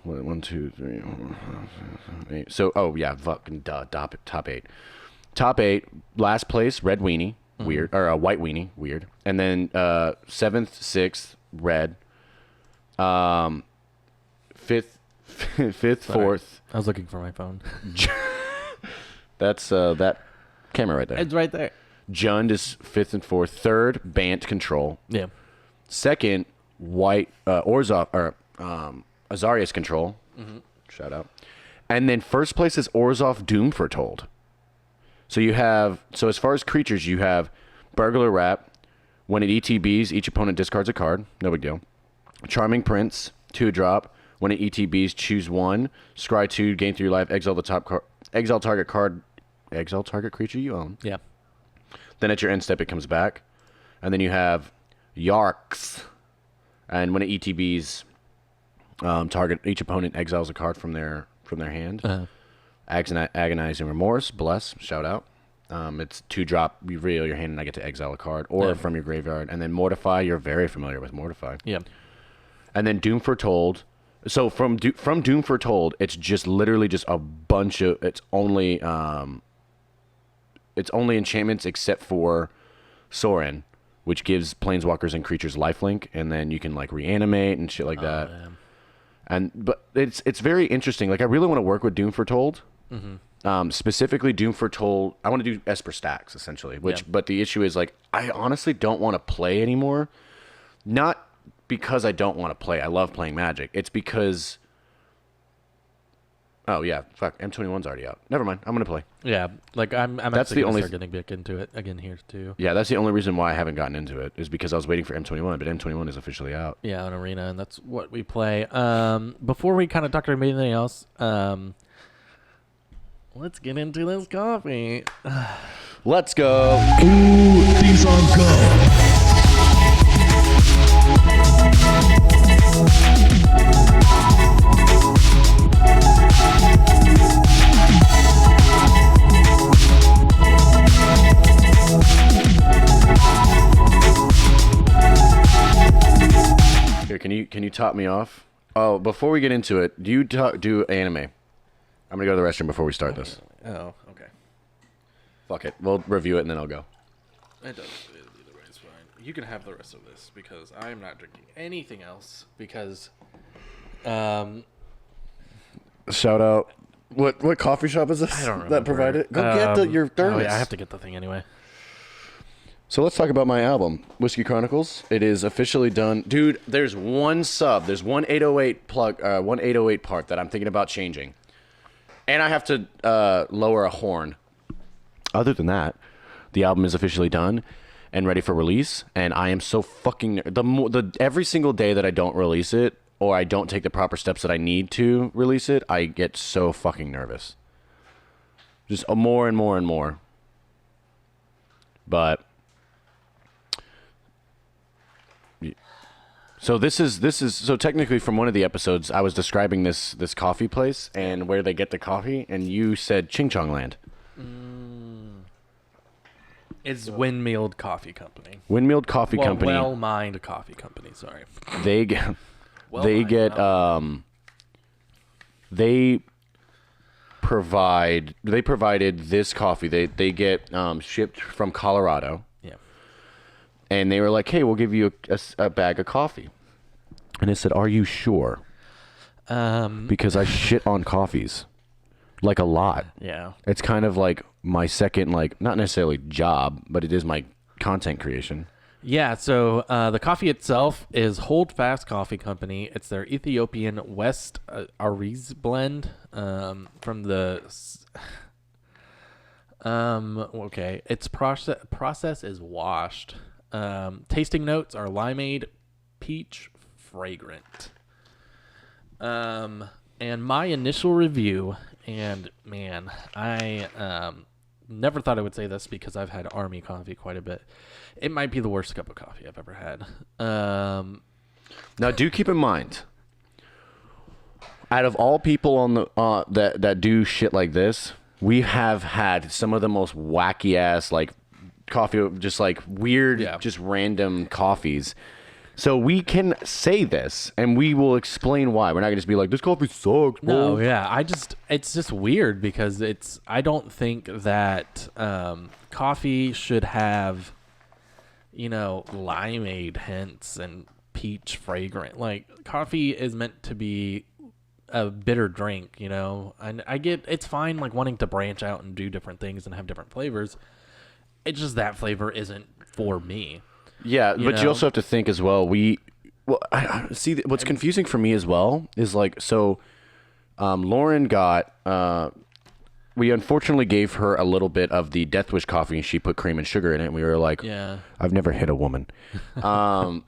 1, 2, 3, 4, 5, 6, 7, 8. So fucking top 8, last place red weenie, weird, or a white weenie, weird, and then 7th, 6th red, 5th, 4th. I was looking for my phone. That's that camera right there. It's right there. Jund is 5th and 4th. 3rd, Bant control. Yeah. 2nd, white Orzhov or Azarius control. Shout out. And then first place is Orzhov Doom Foretold. So as far as creatures, you have Burglar Rat. When it ETBs, each opponent discards a card. No big deal. Charming Prince, 2-drop. When it ETBs, choose 1. Scry 2, gain 3 life. Exile the top card. Exile target card. Exile target creature you own. Yeah. Then at your end step, it comes back. And then you have Yarks. And when it ETBs, target each opponent exiles a card from their hand. Uh-huh. Agonizing Remorse, bless, shout out. It's 2-drop, you reveal your hand and I get to exile a card, or from your graveyard. And then Mortify, you're very familiar with Mortify. Yeah. And then Doom Foretold. So from Doom Foretold, it's just literally just a bunch of, it's only enchantments except for Sorin, which gives planeswalkers and creatures lifelink, and then you can like reanimate and shit like that. Man. But it's very interesting. Like I really want to work with Doom Foretold. Specifically Doom Foretold. I want to do Esper stacks essentially. But the issue is like I honestly don't want to play anymore. Not because I don't want to play. I love playing Magic. It's because M21's already out. Never mind. I'm gonna play. Yeah, like I'm that's actually the only start getting back into it again here too. Yeah, that's the only reason why I haven't gotten into it is because I was waiting for M21, but M21 is officially out. Yeah, on Arena, and that's what we play. Before we kind of talk about anything else, let's get into this coffee. Let's go. Ooh, things on go. Here, can you top me off? Oh, before we get into it, do you do anime? I'm gonna go to the restroom before we start this. Oh, okay. Fuck it. We'll review it and then I'll go. It doesn't either way. It's fine. You can have the rest of this because I'm not drinking anything else because, Shout out. What coffee shop is this? I don't remember. That provided? Go get your thermos. Oh yeah, I have to get the thing anyway. So let's talk about my album, Whiskey Chronicles. It is officially done. Dude, there's one sub. There's one 808 plug, one 808 part that I'm thinking about changing. And I have to lower a horn. other than that, the album is officially done and ready for release. And I am so fucking every single day that I don't release it or I don't take the proper steps that I need to release it, I get so fucking nervous. Just more and more and more. But so this is so technically from one of the episodes I was describing this coffee place and where they get the coffee, and you said Ching Chong Land. It's Windmilled Coffee Company. Windmilled Coffee Company. Well-mined Coffee Company. Sorry. They get they provided this coffee. They get shipped from Colorado. Yeah. And they were like, "Hey, we'll give you a bag of coffee." And I said, "Are you sure?" Because I shit on coffees, like a lot. Yeah. It's kind of like my second, like, not necessarily job, but it is my content creation. Yeah, so the coffee itself is Hold Fast Coffee Company. It's their Ethiopian West Ariz blend from the... okay, its process is washed. Tasting notes are limeade, peach, fragrant. And my initial review, and man, I never thought I would say this because I've had Army coffee quite a bit. It might be the worst cup of coffee I've ever had. Now, do keep in mind, out of all people on the that do shit like this, we have had some of the most wacky ass like coffee, just like weird, just random coffees. So we can say this, and we will explain why. We're not gonna just be like, "This coffee sucks, bro." No, yeah, it's just weird because I don't think that coffee should have, limeade hints and peach fragrant. Like, coffee is meant to be a bitter drink, and I get it's fine, like, wanting to branch out and do different things and have different flavors. It's just that flavor isn't for me. Yeah, but you also have to think as well. I see, what's confusing for me as well is like, so Lauren got, we unfortunately gave her a little bit of the Death Wish coffee and she put cream and sugar in it. And we were like, yeah, I've never hit a woman. But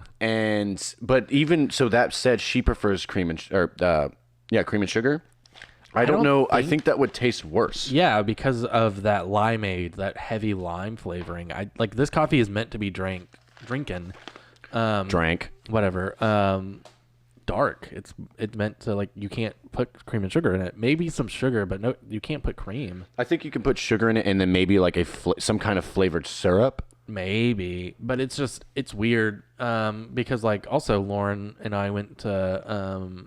even, so that said, she prefers cream and sugar. I don't know. I think that would taste worse. Yeah, because of that limeade, that heavy lime flavoring. This coffee is meant to be drank whatever, dark. It's meant to, like, you can't put cream and sugar in it. Maybe some sugar, but no, you can't put cream. I think you can put sugar in it and then maybe like some kind of flavored syrup. Maybe, but it's weird. Because, like, also Lauren and I went to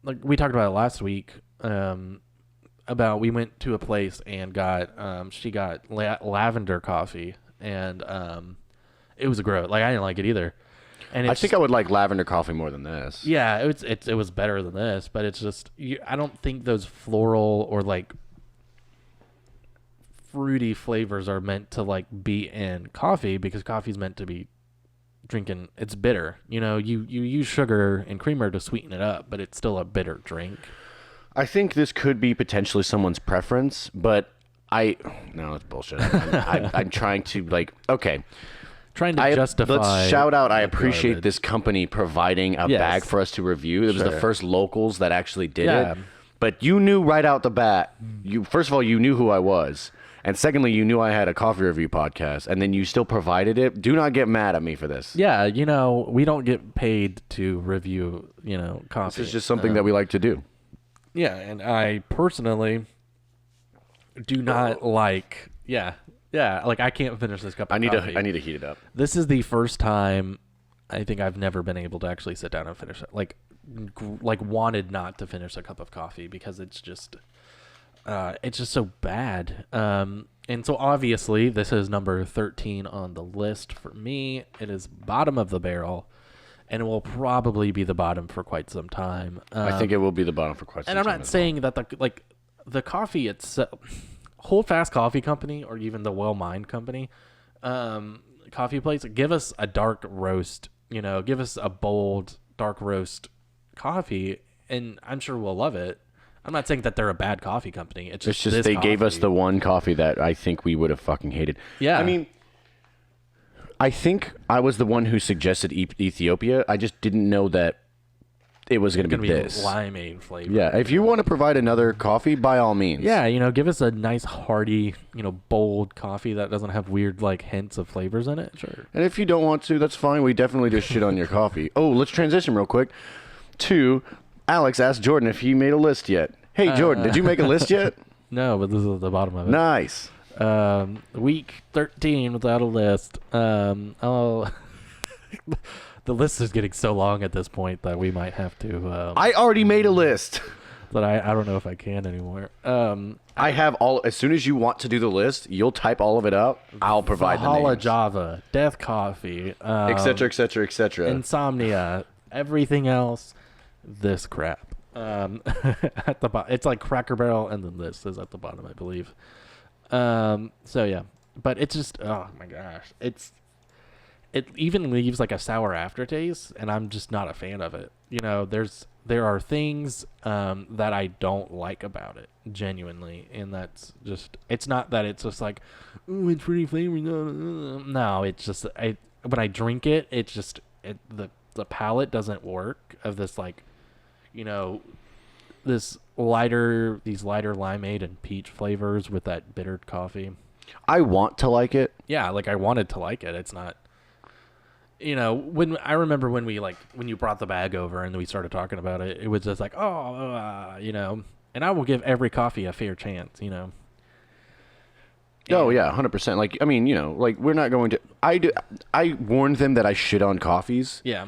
like we talked about it last week. We went to a place and she got lavender coffee, and it was gross. Like, I didn't like it either. And I think I would like lavender coffee more than this. Yeah, it was better than this, but it's just I don't think those floral or like fruity flavors are meant to like be in coffee, because coffee's meant to be drinking. It's bitter. You use sugar and creamer to sweeten it up, but it's still a bitter drink. I think this could be potentially someone's preference, but no, it's bullshit. I'm trying to, like, okay. Justify. Let's shout out. I appreciate this company providing a bag for us to review. It was the first locals that actually did it. But you knew right out the bat. First of all, you knew who I was, and secondly, you knew I had a coffee review podcast, and then you still provided it. Do not get mad at me for this. Yeah, we don't get paid to review, coffee. This is just something that we like to do. Yeah, and I personally do not like. Yeah, like, I can't finish this cup of coffee. I need to heat it up. This is the first time I think I've never been able to actually sit down and finish it. Like wanted not to finish a cup of coffee because it's just so bad. And so obviously this is number 13 on the list for me. It is bottom of the barrel, and it will probably be the bottom for quite some time. I think it will be the bottom for quite some time. And I'm not saying that the coffee itself, Hold Fast Coffee Company, or even the Well-Mined Company, coffee place, give us a dark roast, give us a bold dark roast coffee, and I'm sure we'll love it. I'm not saying that they're a bad coffee company. It's just they gave us the one coffee that I think we would have fucking hated. Yeah. I mean, I think I was the one who suggested Ethiopia. I just didn't know that it was going to be this limeade flavor. Yeah, if you want to provide another coffee, by all means. Yeah, give us a nice hearty, bold coffee that doesn't have weird like hints of flavors in it. Sure. And if you don't want to, that's fine. We definitely just shit on your coffee. Oh, let's transition real quick to Alex asked Jordan if he made a list yet. Hey, Jordan, did you make a list yet? No, but this is at the bottom of it. Nice. Week 13 without a list. The list is getting so long at this point that we might have to. I already made a list. But I don't know if I can anymore. I have all. As soon as you want to do the list, you'll type all of it out. I'll provide the Valhalla names. Java, Death Coffee, etc., etc., etc. Insomnia, everything else. This crap. At the bottom, it's like Cracker Barrel, and then this is at the bottom, I believe. So yeah, but it's just oh my gosh, it even leaves like a sour aftertaste, and I'm just not a fan of it. There are things that I don't like about it, genuinely, and that's just it's not that it's just like, oh, it's pretty flavory. No, it's just when I drink it, it's just the palate doesn't work of this like, these lighter limeade and peach flavors with that bittered coffee. I want to like it. Yeah, like I wanted to like it. It's not. When I remember when you brought the bag over and we started talking about it, it was just like, and I will give every coffee a fair chance, Oh yeah, 100%. Like, I mean, like we're not going to. I warned them that I shit on coffees. Yeah.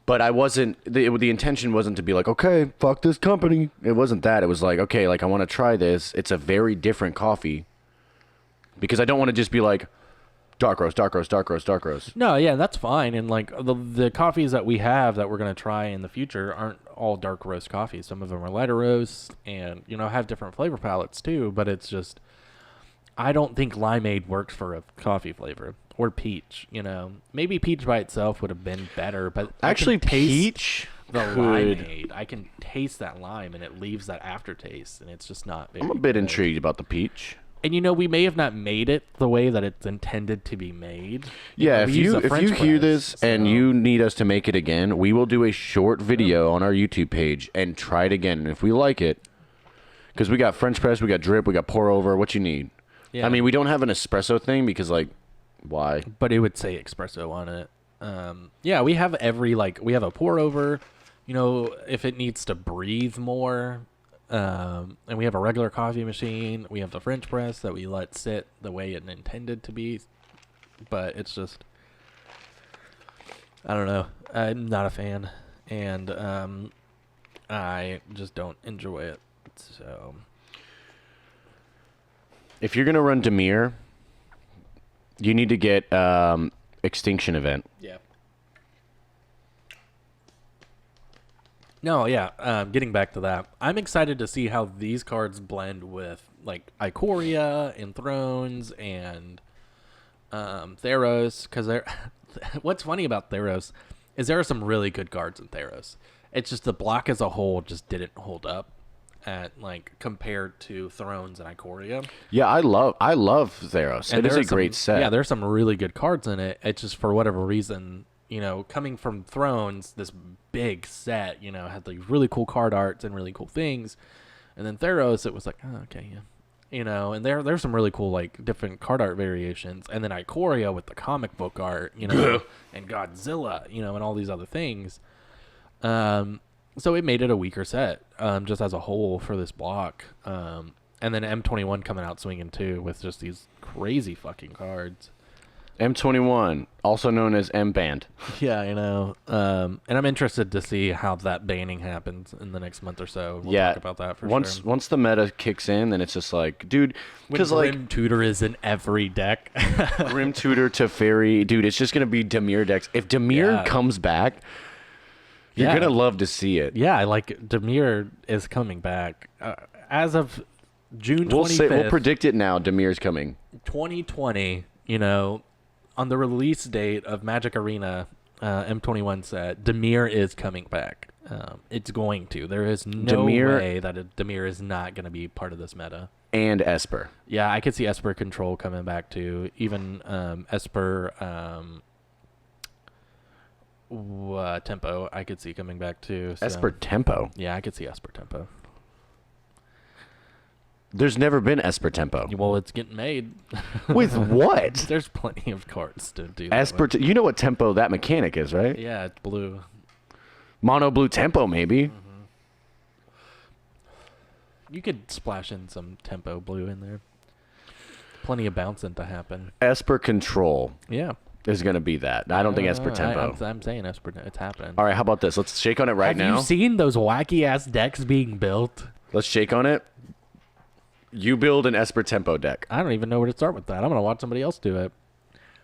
But I wasn't. The intention wasn't to be like, okay, fuck this company. It wasn't that. It was like, okay, like I want to try this. It's a very different coffee. Because I don't want to just be like, dark roast, dark roast, dark roast, dark roast. No, yeah, that's fine. And like the coffees that we have that we're gonna try in the future aren't all dark roast coffees. Some of them are lighter roast, and have different flavor palettes too. But it's just, I don't think limeade works for a coffee flavor or peach. Maybe peach by itself would have been better, but actually, peach the could. limeade. I can taste that lime, and it leaves that aftertaste, and it's just not. Very I'm a bit good. intrigued about the peach. And we may have not made it the way that it's intended to be made. Yeah, we use a if French you hear press, this and you need us to make it again, we will do a short video on our YouTube page and try it again. And if we like it, because we got French press, we got drip, we got pour over, what you need. Yeah. I mean, we don't have an espresso thing because like, why? But it would say espresso on it. Yeah, we have we have a pour over, if it needs to breathe more. And we have a regular coffee machine. We have the French press that we let sit the way it intended to be. But it's just, I don't know. I'm not a fan. And I just don't enjoy it. So, if you're going to run Demir, you need to get Extinction Event. yeah. No, yeah. Getting back to that, I'm excited to see how these cards blend with like Ikoria and Thrones and Theros. Because what's funny about Theros is there are some really good cards in Theros. It's just the block as a whole just didn't hold up at compared to Thrones and Ikoria. Yeah, I love Theros. And it is a some great set. Yeah, there's some really good cards in it. It's just for whatever reason, coming from Thrones, this big set, had like really cool card arts and really cool things. And then Theros, it was like, oh, okay, yeah. And there's some really cool, like, different card art variations. And then Ikoria with the comic book art, and Godzilla, and all these other things. So it made it a weaker set, just as a whole for this block. And then M21 coming out swinging, too, with just these crazy fucking cards. M21, also known as M-Band. Yeah, and I'm interested to see how that banning happens in the next month or so. We'll talk about that for sure. Once the meta kicks in, then it's just like, dude, because Grim Tutor is in every deck. Grim Tutor to Fairy, dude, it's just gonna be Demir decks. If Demir comes back, you're gonna love to see it. Yeah, like Demir is coming back as of June 25th. We'll predict it now. Demir's coming. 2020. On the release date of Magic Arena, M21 set, Demir is coming back. It's going to. There is no way that Dimir is not going to be part of this meta. And Esper. Yeah, I could see Esper Control coming back too. Even Esper Tempo, I could see coming back too. So. Esper Tempo? Yeah, I could see Esper Tempo. There's never been Esper Tempo. Well, it's getting made. With what? There's plenty of cards to do. Esper, you know what tempo that mechanic is, right? Yeah, it's blue. Mono blue tempo, maybe. Mm-hmm. You could splash in some tempo blue in there. Plenty of bouncing to happen. Esper Control. Yeah. Is going to be that. I don't think Esper Tempo. I'm saying Esper. It's happening. All right, how about this? Let's shake on it right now. Have you seen those wacky ass decks being built? Let's shake on it. You build an Esper Tempo deck. I don't even know where to start with that. I'm going to watch somebody else do it.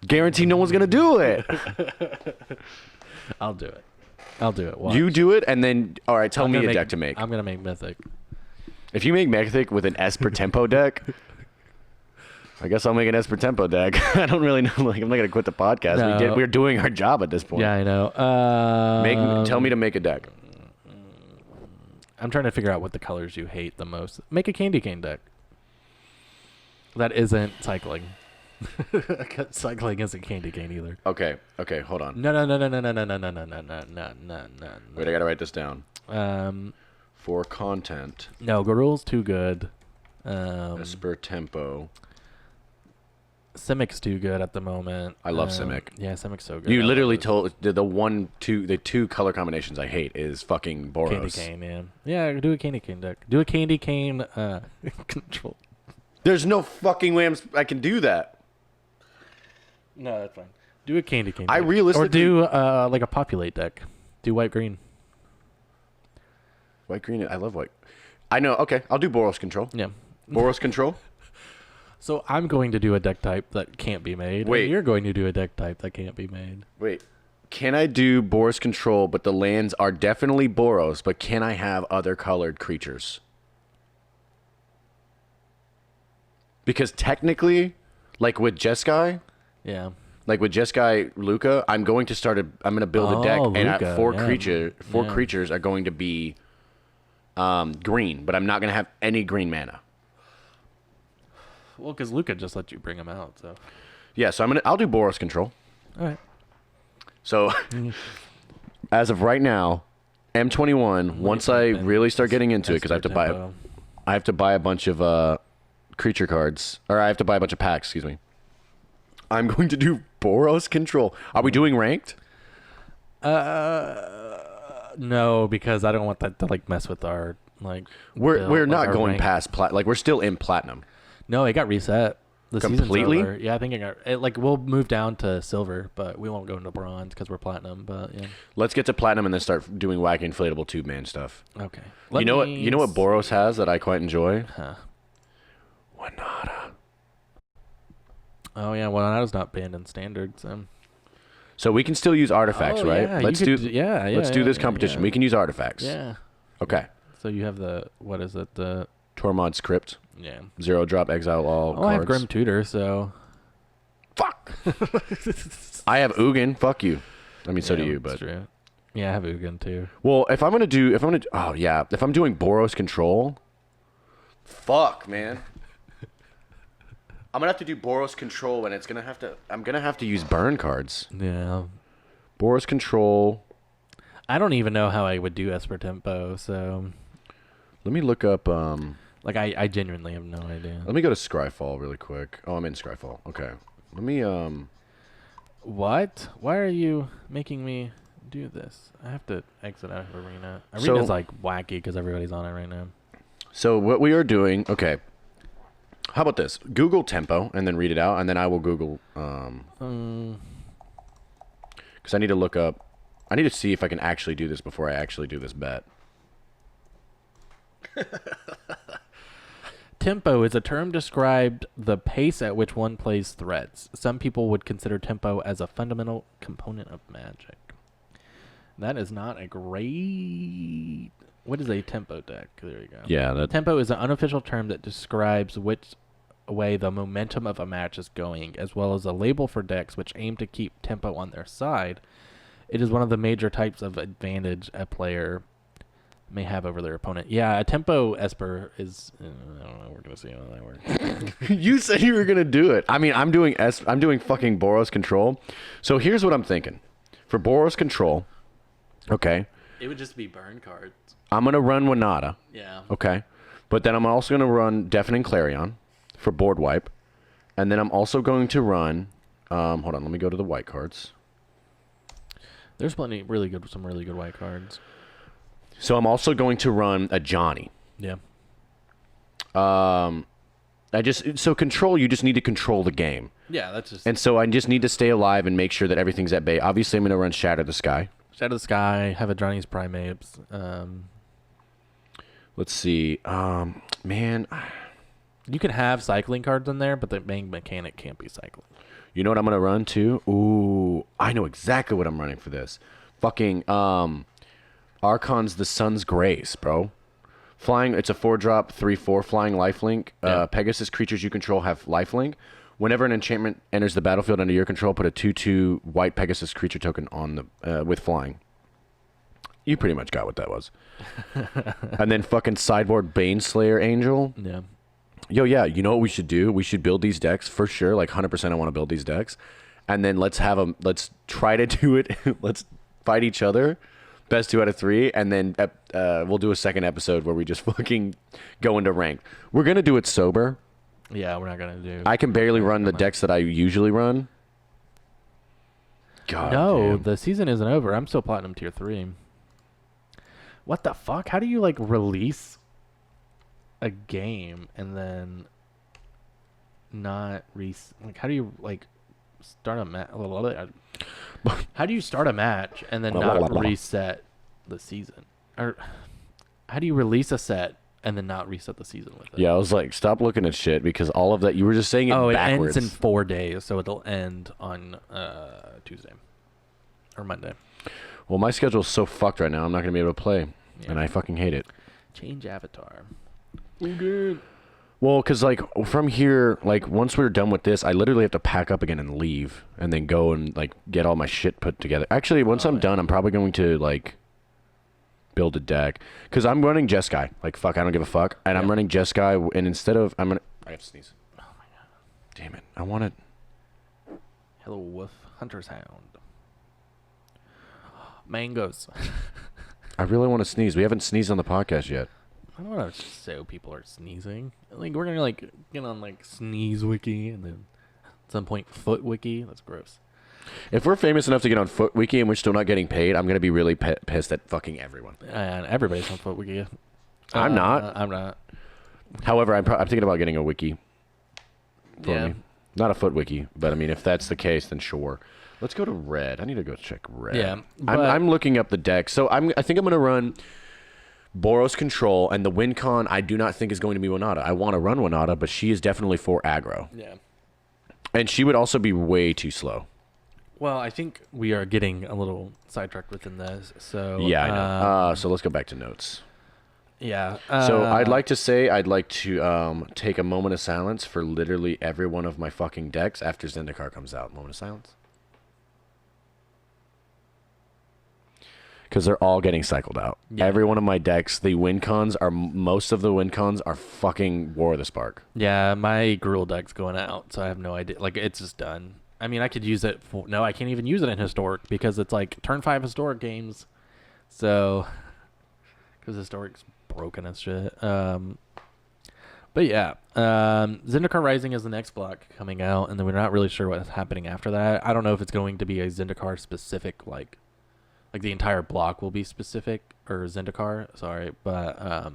Guarantee no one's going to do it. I'll do it. Watch. You do it, and then, all right, tell me a deck to make. I'm going to make Mythic. If you make Mythic with an Esper Tempo deck, I guess I'll make an Esper Tempo deck. I don't really know. Like, I'm not gonna quit the podcast. No. We're doing our job at this point. Yeah, I know. Tell me to make a deck. I'm trying to figure out what the colors you hate the most. Make a candy cane deck. That isn't cycling. Cycling isn't candy cane either. Okay, hold on. No. Wait, I gotta write this down. For content. No, Garul's too good. Esper Tempo. Simic's too good at the moment. I love Simic. Yeah, Simic's so good. You literally told the two color combinations I hate is fucking Boros. Candy cane, yeah. Yeah, do a candy cane deck. Do a candy cane control. There's no fucking way I can do that. No, that's fine. Do a candy cane deck. I realistically... Or do like a populate deck. Do white green. White green. I love white. I know. Okay, I'll do Boros Control. Yeah. Boros Control. So I'm going to do a deck type that can't be made. Wait. And you're going to do a deck type that can't be made. Wait. Can I do Boros Control, but the lands are definitely Boros, but can I have other colored creatures? Because technically, like with Jeskai, Yeah. like with Jeskai Luca, I'm going to build a deck, and Luca, four yeah. creatures are going to be green, but I'm not going to have any green mana. Well, because Luca just let you bring him out, so. Yeah, so I'll do Boros Control. All right. So, as of right now, M21. Once I really start getting into it, because I have to buy a bunch of creature cards, or I have to buy a bunch of packs. Excuse me. I'm going to do Boros Control. Are we doing ranked? No, because I don't want that to like mess with our like. We're not going rank. past like we're still in platinum. No, it got reset. The Completely? season's over. Yeah, I think like we'll move down to silver, but we won't go into bronze because we're platinum. But yeah. Let's get to platinum and then start doing wacky inflatable tube man stuff. Okay. You know what Boros has that I quite enjoy? Huh. Wanada. Oh yeah, well Nada's not banned in standard, So we can still use artifacts, right? Yeah, Let's do this yeah, competition. yeah. We can use artifacts. Yeah. Okay. So you have the what is it? The Tormod's Crypt. yeah. 0 drop exile all cards. I have Grim Tutor, so Fuck. I have Ugin. Fuck you. I mean, so do you, but true. Yeah, I have Ugin too. well, if I'm doing Boros Control, fuck, man. I'm gonna have to do Boros Control, and I'm gonna have to use burn cards. Yeah. Boros Control. I don't even know how I would do Esper Tempo, so Let me look up. like I genuinely have no idea. Let me go to Scryfall really quick. Oh, I'm in Scryfall. Okay. Let me What? Why are you making me do this? I have to exit out of Arena. Arena's like wacky because everybody's on it right now. So what we are doing? Okay. How about this? Google tempo and then read it out, and then I will Google. Because I need to look up. I need to see if I can actually do this before I actually do this bet. Tempo is a term described the pace at which one plays threats. Some people would consider tempo as a fundamental component of Magic. That is not a great... What is a tempo deck? There you go. Yeah. Tempo is an unofficial term that describes which way the momentum of a match is going, as well as a label for decks which aim to keep tempo on their side. It is one of the major types of advantage a player may have over their opponent. Yeah, a tempo Esper is. I don't know. We're gonna see how that works. You said you were gonna do it. I mean, I'm doing fucking Boros control. So here's what I'm thinking. For Boros control, okay, It would just be burn cards. I'm gonna run Winata. Yeah. Okay, but then I'm also gonna run Deafening Clarion for board wipe, and then I'm also going to run. Hold on, let me go to the white cards. There's some really good white cards. So I'm also going to run a Johnny. Yeah. So control, you just need to control the game. Yeah, that's just. And so I just need to stay alive and make sure that everything's at bay. Obviously, I'm going to run Shatter the Sky. Shadow the Sky, have a Johnny's Primates. Let's see. Man. You can have cycling cards in there, but the main mechanic can't be cycling. You know what I'm going to run too? Ooh, I know exactly what I'm running for this. Fucking Archon's the Sun's Grace, bro. Flying, it's a 4-drop, 3/4 flying lifelink. Pegasus creatures you control have lifelink. Whenever an enchantment enters the battlefield under your control, put a 2/2 white Pegasus creature token on the with flying. You pretty much got what that was. And then fucking sideboard Baneslayer Angel. Yeah. Yo, yeah, you know what we should do? We should build these decks for sure. Like 100% I want to build these decks. And then let's try to do it. Let's fight each other. Best 2 out of 3, and then we'll do a second episode where we just fucking go into ranked. We're gonna do it sober. Yeah, we're not gonna do. I can barely run the decks that I usually run. God. No, damn. the season isn't over. I'm still Platinum Tier 3. What the fuck? How do you like release a game and then not how do you like start a match? How do you start a match and then not reset the season? Or how do you release a set and then not reset the season with it? Yeah, I was like, stop looking at shit because all of that you were just saying it backwards. It ends in 4 days, so it'll end on Tuesday or Monday. Well, my schedule's so fucked right now. I'm not gonna be able to play, and I fucking hate it. Change avatar. Good. Well, because, like, from here, like, once we're done with this, I literally have to pack up again and leave and then go and, like, get all my shit put together. Actually, once I'm done, I'm probably going to, like, build a deck. Because I'm running Jeskai. Like, fuck, I don't give a fuck. And I'm running Jeskai, and instead of, I have to sneeze. Oh, my God. Damn it. I want it. Hello, Wolf. Hunter's Hound. Mangoes. I really want to sneeze. We haven't sneezed on the podcast yet. I don't want to show people are sneezing. Like, we're going to, like, get on, like, Sneeze Wiki and then at some point Foot Wiki. That's gross. If we're famous enough to get on Foot Wiki and we're still not getting paid, I'm going to be really pissed at fucking everyone. And everybody's on Foot Wiki. I'm not. I'm not. However, I'm thinking about getting a wiki for me. Not a Foot Wiki, but I mean, if that's the case, then sure. Let's go to red. I need to go check red. Yeah, I'm looking up the deck. So I think I'm going to run Boros Control, and the win con I do not think is going to be Winata. I want to run Winata, but she is definitely for aggro. Yeah. And she would also be way too slow. Well, I think we are getting a little sidetracked within this. So Yeah, I know. So let's go back to notes. Yeah. So I'd like to take a moment of silence for literally every one of my fucking decks after Zendikar comes out. Moment of silence. Because they're all getting cycled out. Yeah. Every one of my decks, most of the win cons are fucking War of the Spark. Yeah, my Gruul deck's going out, so I have no idea. Like, it's just done. I mean, I could use it for... No, I can't even use it in Historic because it's like turn 5 Historic games. So... Because Historic's broken as shit. But yeah, Zendikar Rising is the next block coming out, and then we're not really sure what's happening after that. I don't know if it's going to be a Zendikar specific, like the entire block will be specific, or Zendikar, sorry, but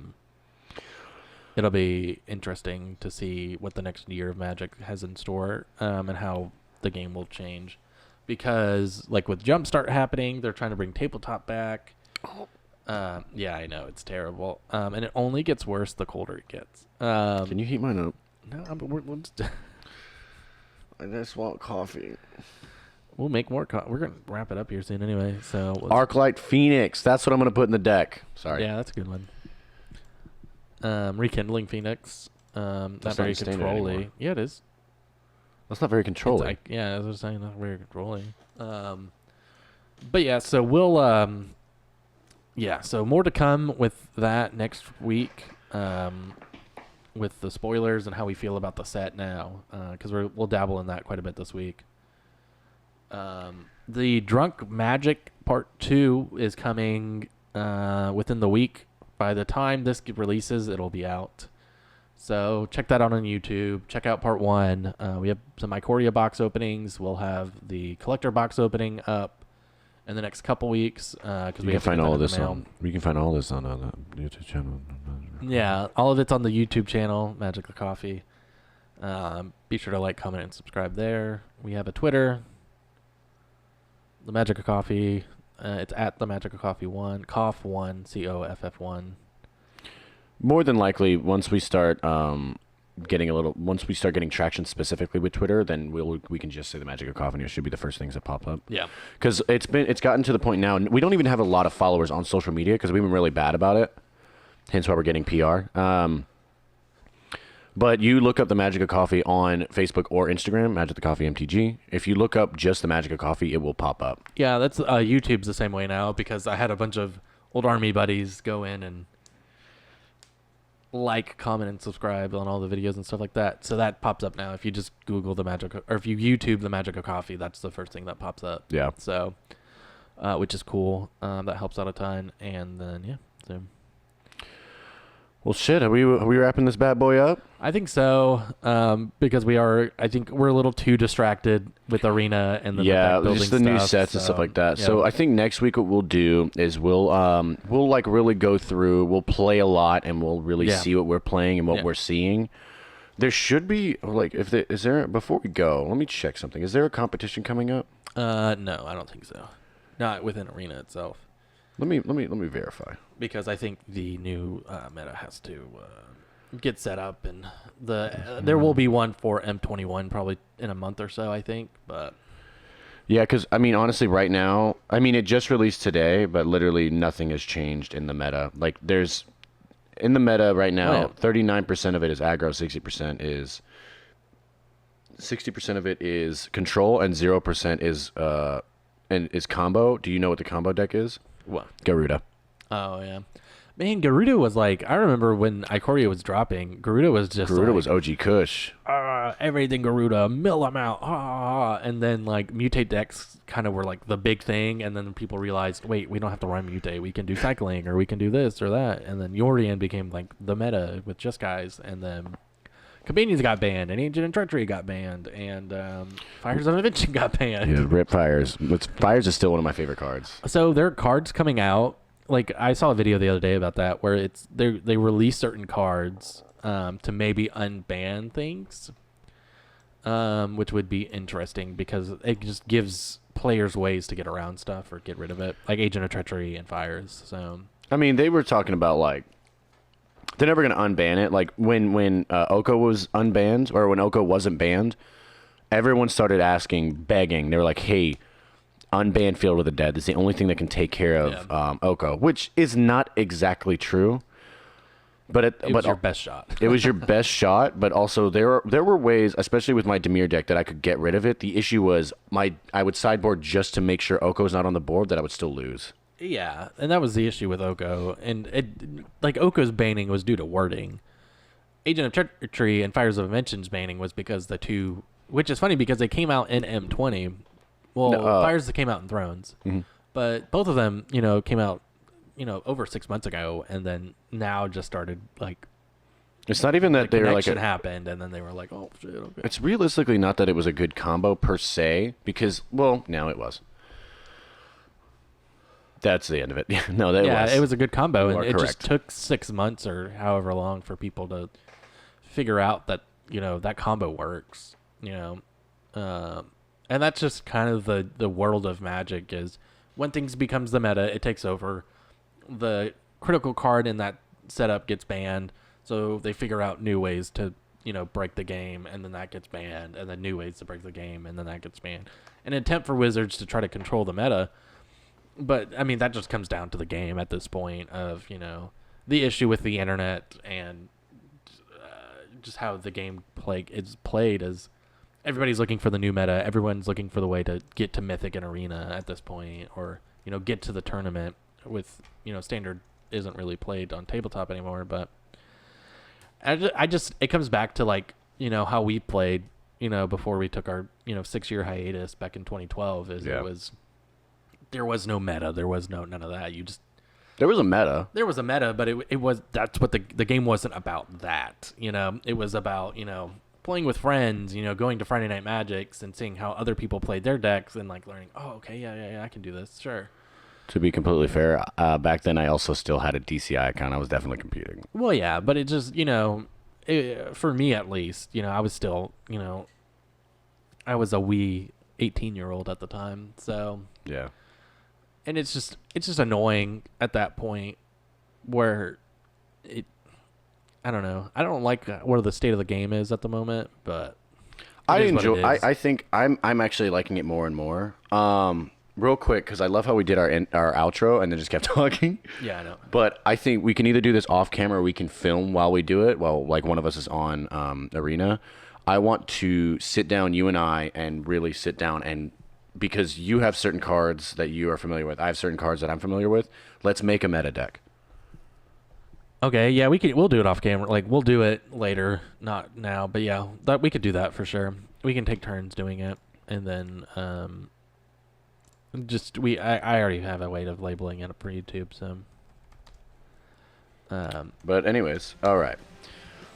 it'll be interesting to see what the next year of Magic has in store, and how the game will change. Because, like, with Jumpstart happening, they're trying to bring tabletop back. Yeah, I know, it's terrible. And it only gets worse the colder it gets. Can you heat mine up? No, but we'll just I just want coffee. we'll make more. We're gonna wrap it up here soon, anyway. So Arclight Phoenix. That's what I'm gonna put in the deck. Sorry. yeah, that's a good one. Rekindling Phoenix. Not That's very not standard controlling. anymore. Yeah, it is. That's not very It's controlling. like, yeah, as I was saying, not very controlling. But yeah, so we'll yeah, so more to come with that next week, with the spoilers and how we feel about the set now, because we'll dabble in that quite a bit this week. The Drunk Magic Part 2 is coming within the week. By the time this releases, it'll be out. So check that out on YouTube. Check out Part 1. We have some Ikoria box openings. We'll have the collector box opening up in the next couple weeks. We can find all of this on. We can find all this on the YouTube channel. Yeah, all of it's on the YouTube channel, Magic of Coffee. Be sure to like, comment, and subscribe there. We have a Twitter, the Magic of Coffee. It's at the Magic of Coffee 1, Coff1, COFF1. More than likely, once we start getting traction specifically with Twitter, then we can just say the Magic of Coffee, and it should be the first things that pop up. Yeah, because it's gotten to the point now, and we don't even have a lot of followers on social media because we've been really bad about it. Hence why we're getting PR. But you look up the Magic of Coffee on Facebook or Instagram, Magic the Coffee MTG. If you look up just the Magic of Coffee, it will pop up. Yeah, that's YouTube's the same way now, because I had a bunch of old Army buddies go in and like, comment, and subscribe on all the videos and stuff like that. So that pops up now. If you just Google or if you YouTube the Magic of Coffee, that's the first thing that pops up. Yeah. So, which is cool. That helps out a ton. And then, yeah. So. Well, shit. Are we wrapping this bad boy up? I think so. Because I think we're a little too distracted with Arena and the just the new sets and stuff like that. Yeah. So I think next week what we'll do is we'll like really go through. We'll play a lot and we'll really see what we're playing and what we're seeing. There should be before we go, let me check something. Is there a competition coming up? No, I don't think so. Not within Arena itself. Let me verify. Because I think the new meta has to get set up, and there will be one for M21 probably in a month or so, I think. But yeah, because I mean, honestly, right now, I mean, it just released today, but literally nothing has changed in the meta. Like, in the meta right now, 39% of it is aggro, 60% of it is control, and 0% is combo. Do you know what the combo deck is? What? Garuda. Oh, yeah. Man, Garuda was like, I remember when Ikoria was dropping, Garuda was OG Kush. Everything Garuda, mill them out. And then, like, mutate decks kind of were, like, the big thing. And then people realized, wait, we don't have to run mutate. We can do cycling, or we can do this or that. And then Yorian became, like, the meta with just guys. And then Companions got banned, and Ancient and Treachery got banned, and Fires of Invention got banned. Yeah, rip Fires. Fires is still one of my favorite cards. So there are cards coming out. Like, I saw a video the other day about that, where they release certain cards to maybe unban things, which would be interesting because it just gives players ways to get around stuff or get rid of it, like Agent of Treachery and Fires. So I mean, they were talking about, like, they're never going to unban it. Like, when Oko was unbanned, or when Oko wasn't banned, everyone started begging. They were like, hey, unban Field of the Dead. It's the only thing that can take care of Oko, which is not exactly true. But it was your best shot. It was your best shot, but also there were ways, especially with my Dimir deck, that I could get rid of it. The issue was I would sideboard just to make sure Oko's not on the board, that I would still lose. Yeah, and that was the issue with Oko. And Oko's banning was due to wording. Agent of Treachery and Fires of Invention's banning was because the two, which is funny because they came out in M20. Well, Fires came out in Thrones, but both of them, came out, over 6 months ago, and then now just started, like, it's not even that they were like happened, and then they were like, oh shit. Okay. It's realistically not that it was a good combo per se, because now it was. That's the end of it. No, it was a good combo, and it correct. just took 6 months or however long for people to figure out that that combo works. And that's just kind of the world of Magic, is when things becomes the meta, it takes over. The critical card in that setup gets banned, so they figure out new ways to break the game, and then that gets banned, and then new ways to break the game, and then that gets banned. An attempt for Wizards to try to control the meta. But, I mean, that just comes down to the game at this point of, the issue with the internet and just how the game is played is everybody's looking for the new meta. Everyone's looking for the way to get to Mythic and Arena at this point, or, get to the tournament. with standard isn't really played on tabletop anymore. But I just it comes back to like how we played before we took our 6-year hiatus back in 2012. There was no meta, there was none of that. There was a meta. There was a meta, but that's what the game wasn't about. That it was about playing with friends, going to Friday Night Magics and seeing how other people played their decks and like learning. Oh, okay, yeah, I can do this, sure. To be completely fair, back then I also still had a DCI account. I was definitely competing. Well, yeah, but it just for me at least, I was still I was a wee 18-year-old at the time, so yeah. And it's just annoying at that point where I don't know. I don't like where the state of the game is at the moment, but I enjoy. I think I'm actually liking it more and more. Real quick, because I love how we did our outro and then just kept talking. Yeah, I know. But I think we can either do this off camera or we can film while we do it. While like one of us is on Arena. I want to sit down, you and I, and really sit down and. Because you have certain cards that you are familiar with. I have certain cards that I'm familiar with. Let's make a meta deck. Okay, yeah, we'll do it off camera. Like we'll do it later, not now, but yeah, we could do that for sure. We can take turns doing it, and then I already have a way of labeling it for YouTube, so. But anyways, all right.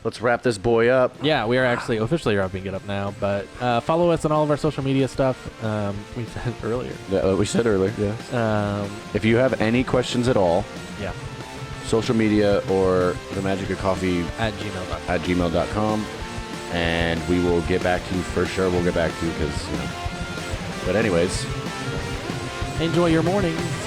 Let's wrap this boy up. Yeah, we are actually officially wrapping it up now, but follow us on all of our social media stuff. We said earlier. Yeah, we said earlier, yes. If you have any questions at all, yeah, social media or the magic of coffee at gmail.com, and we will get back to you for sure. We'll get back to you because, But anyways. Enjoy your mornings.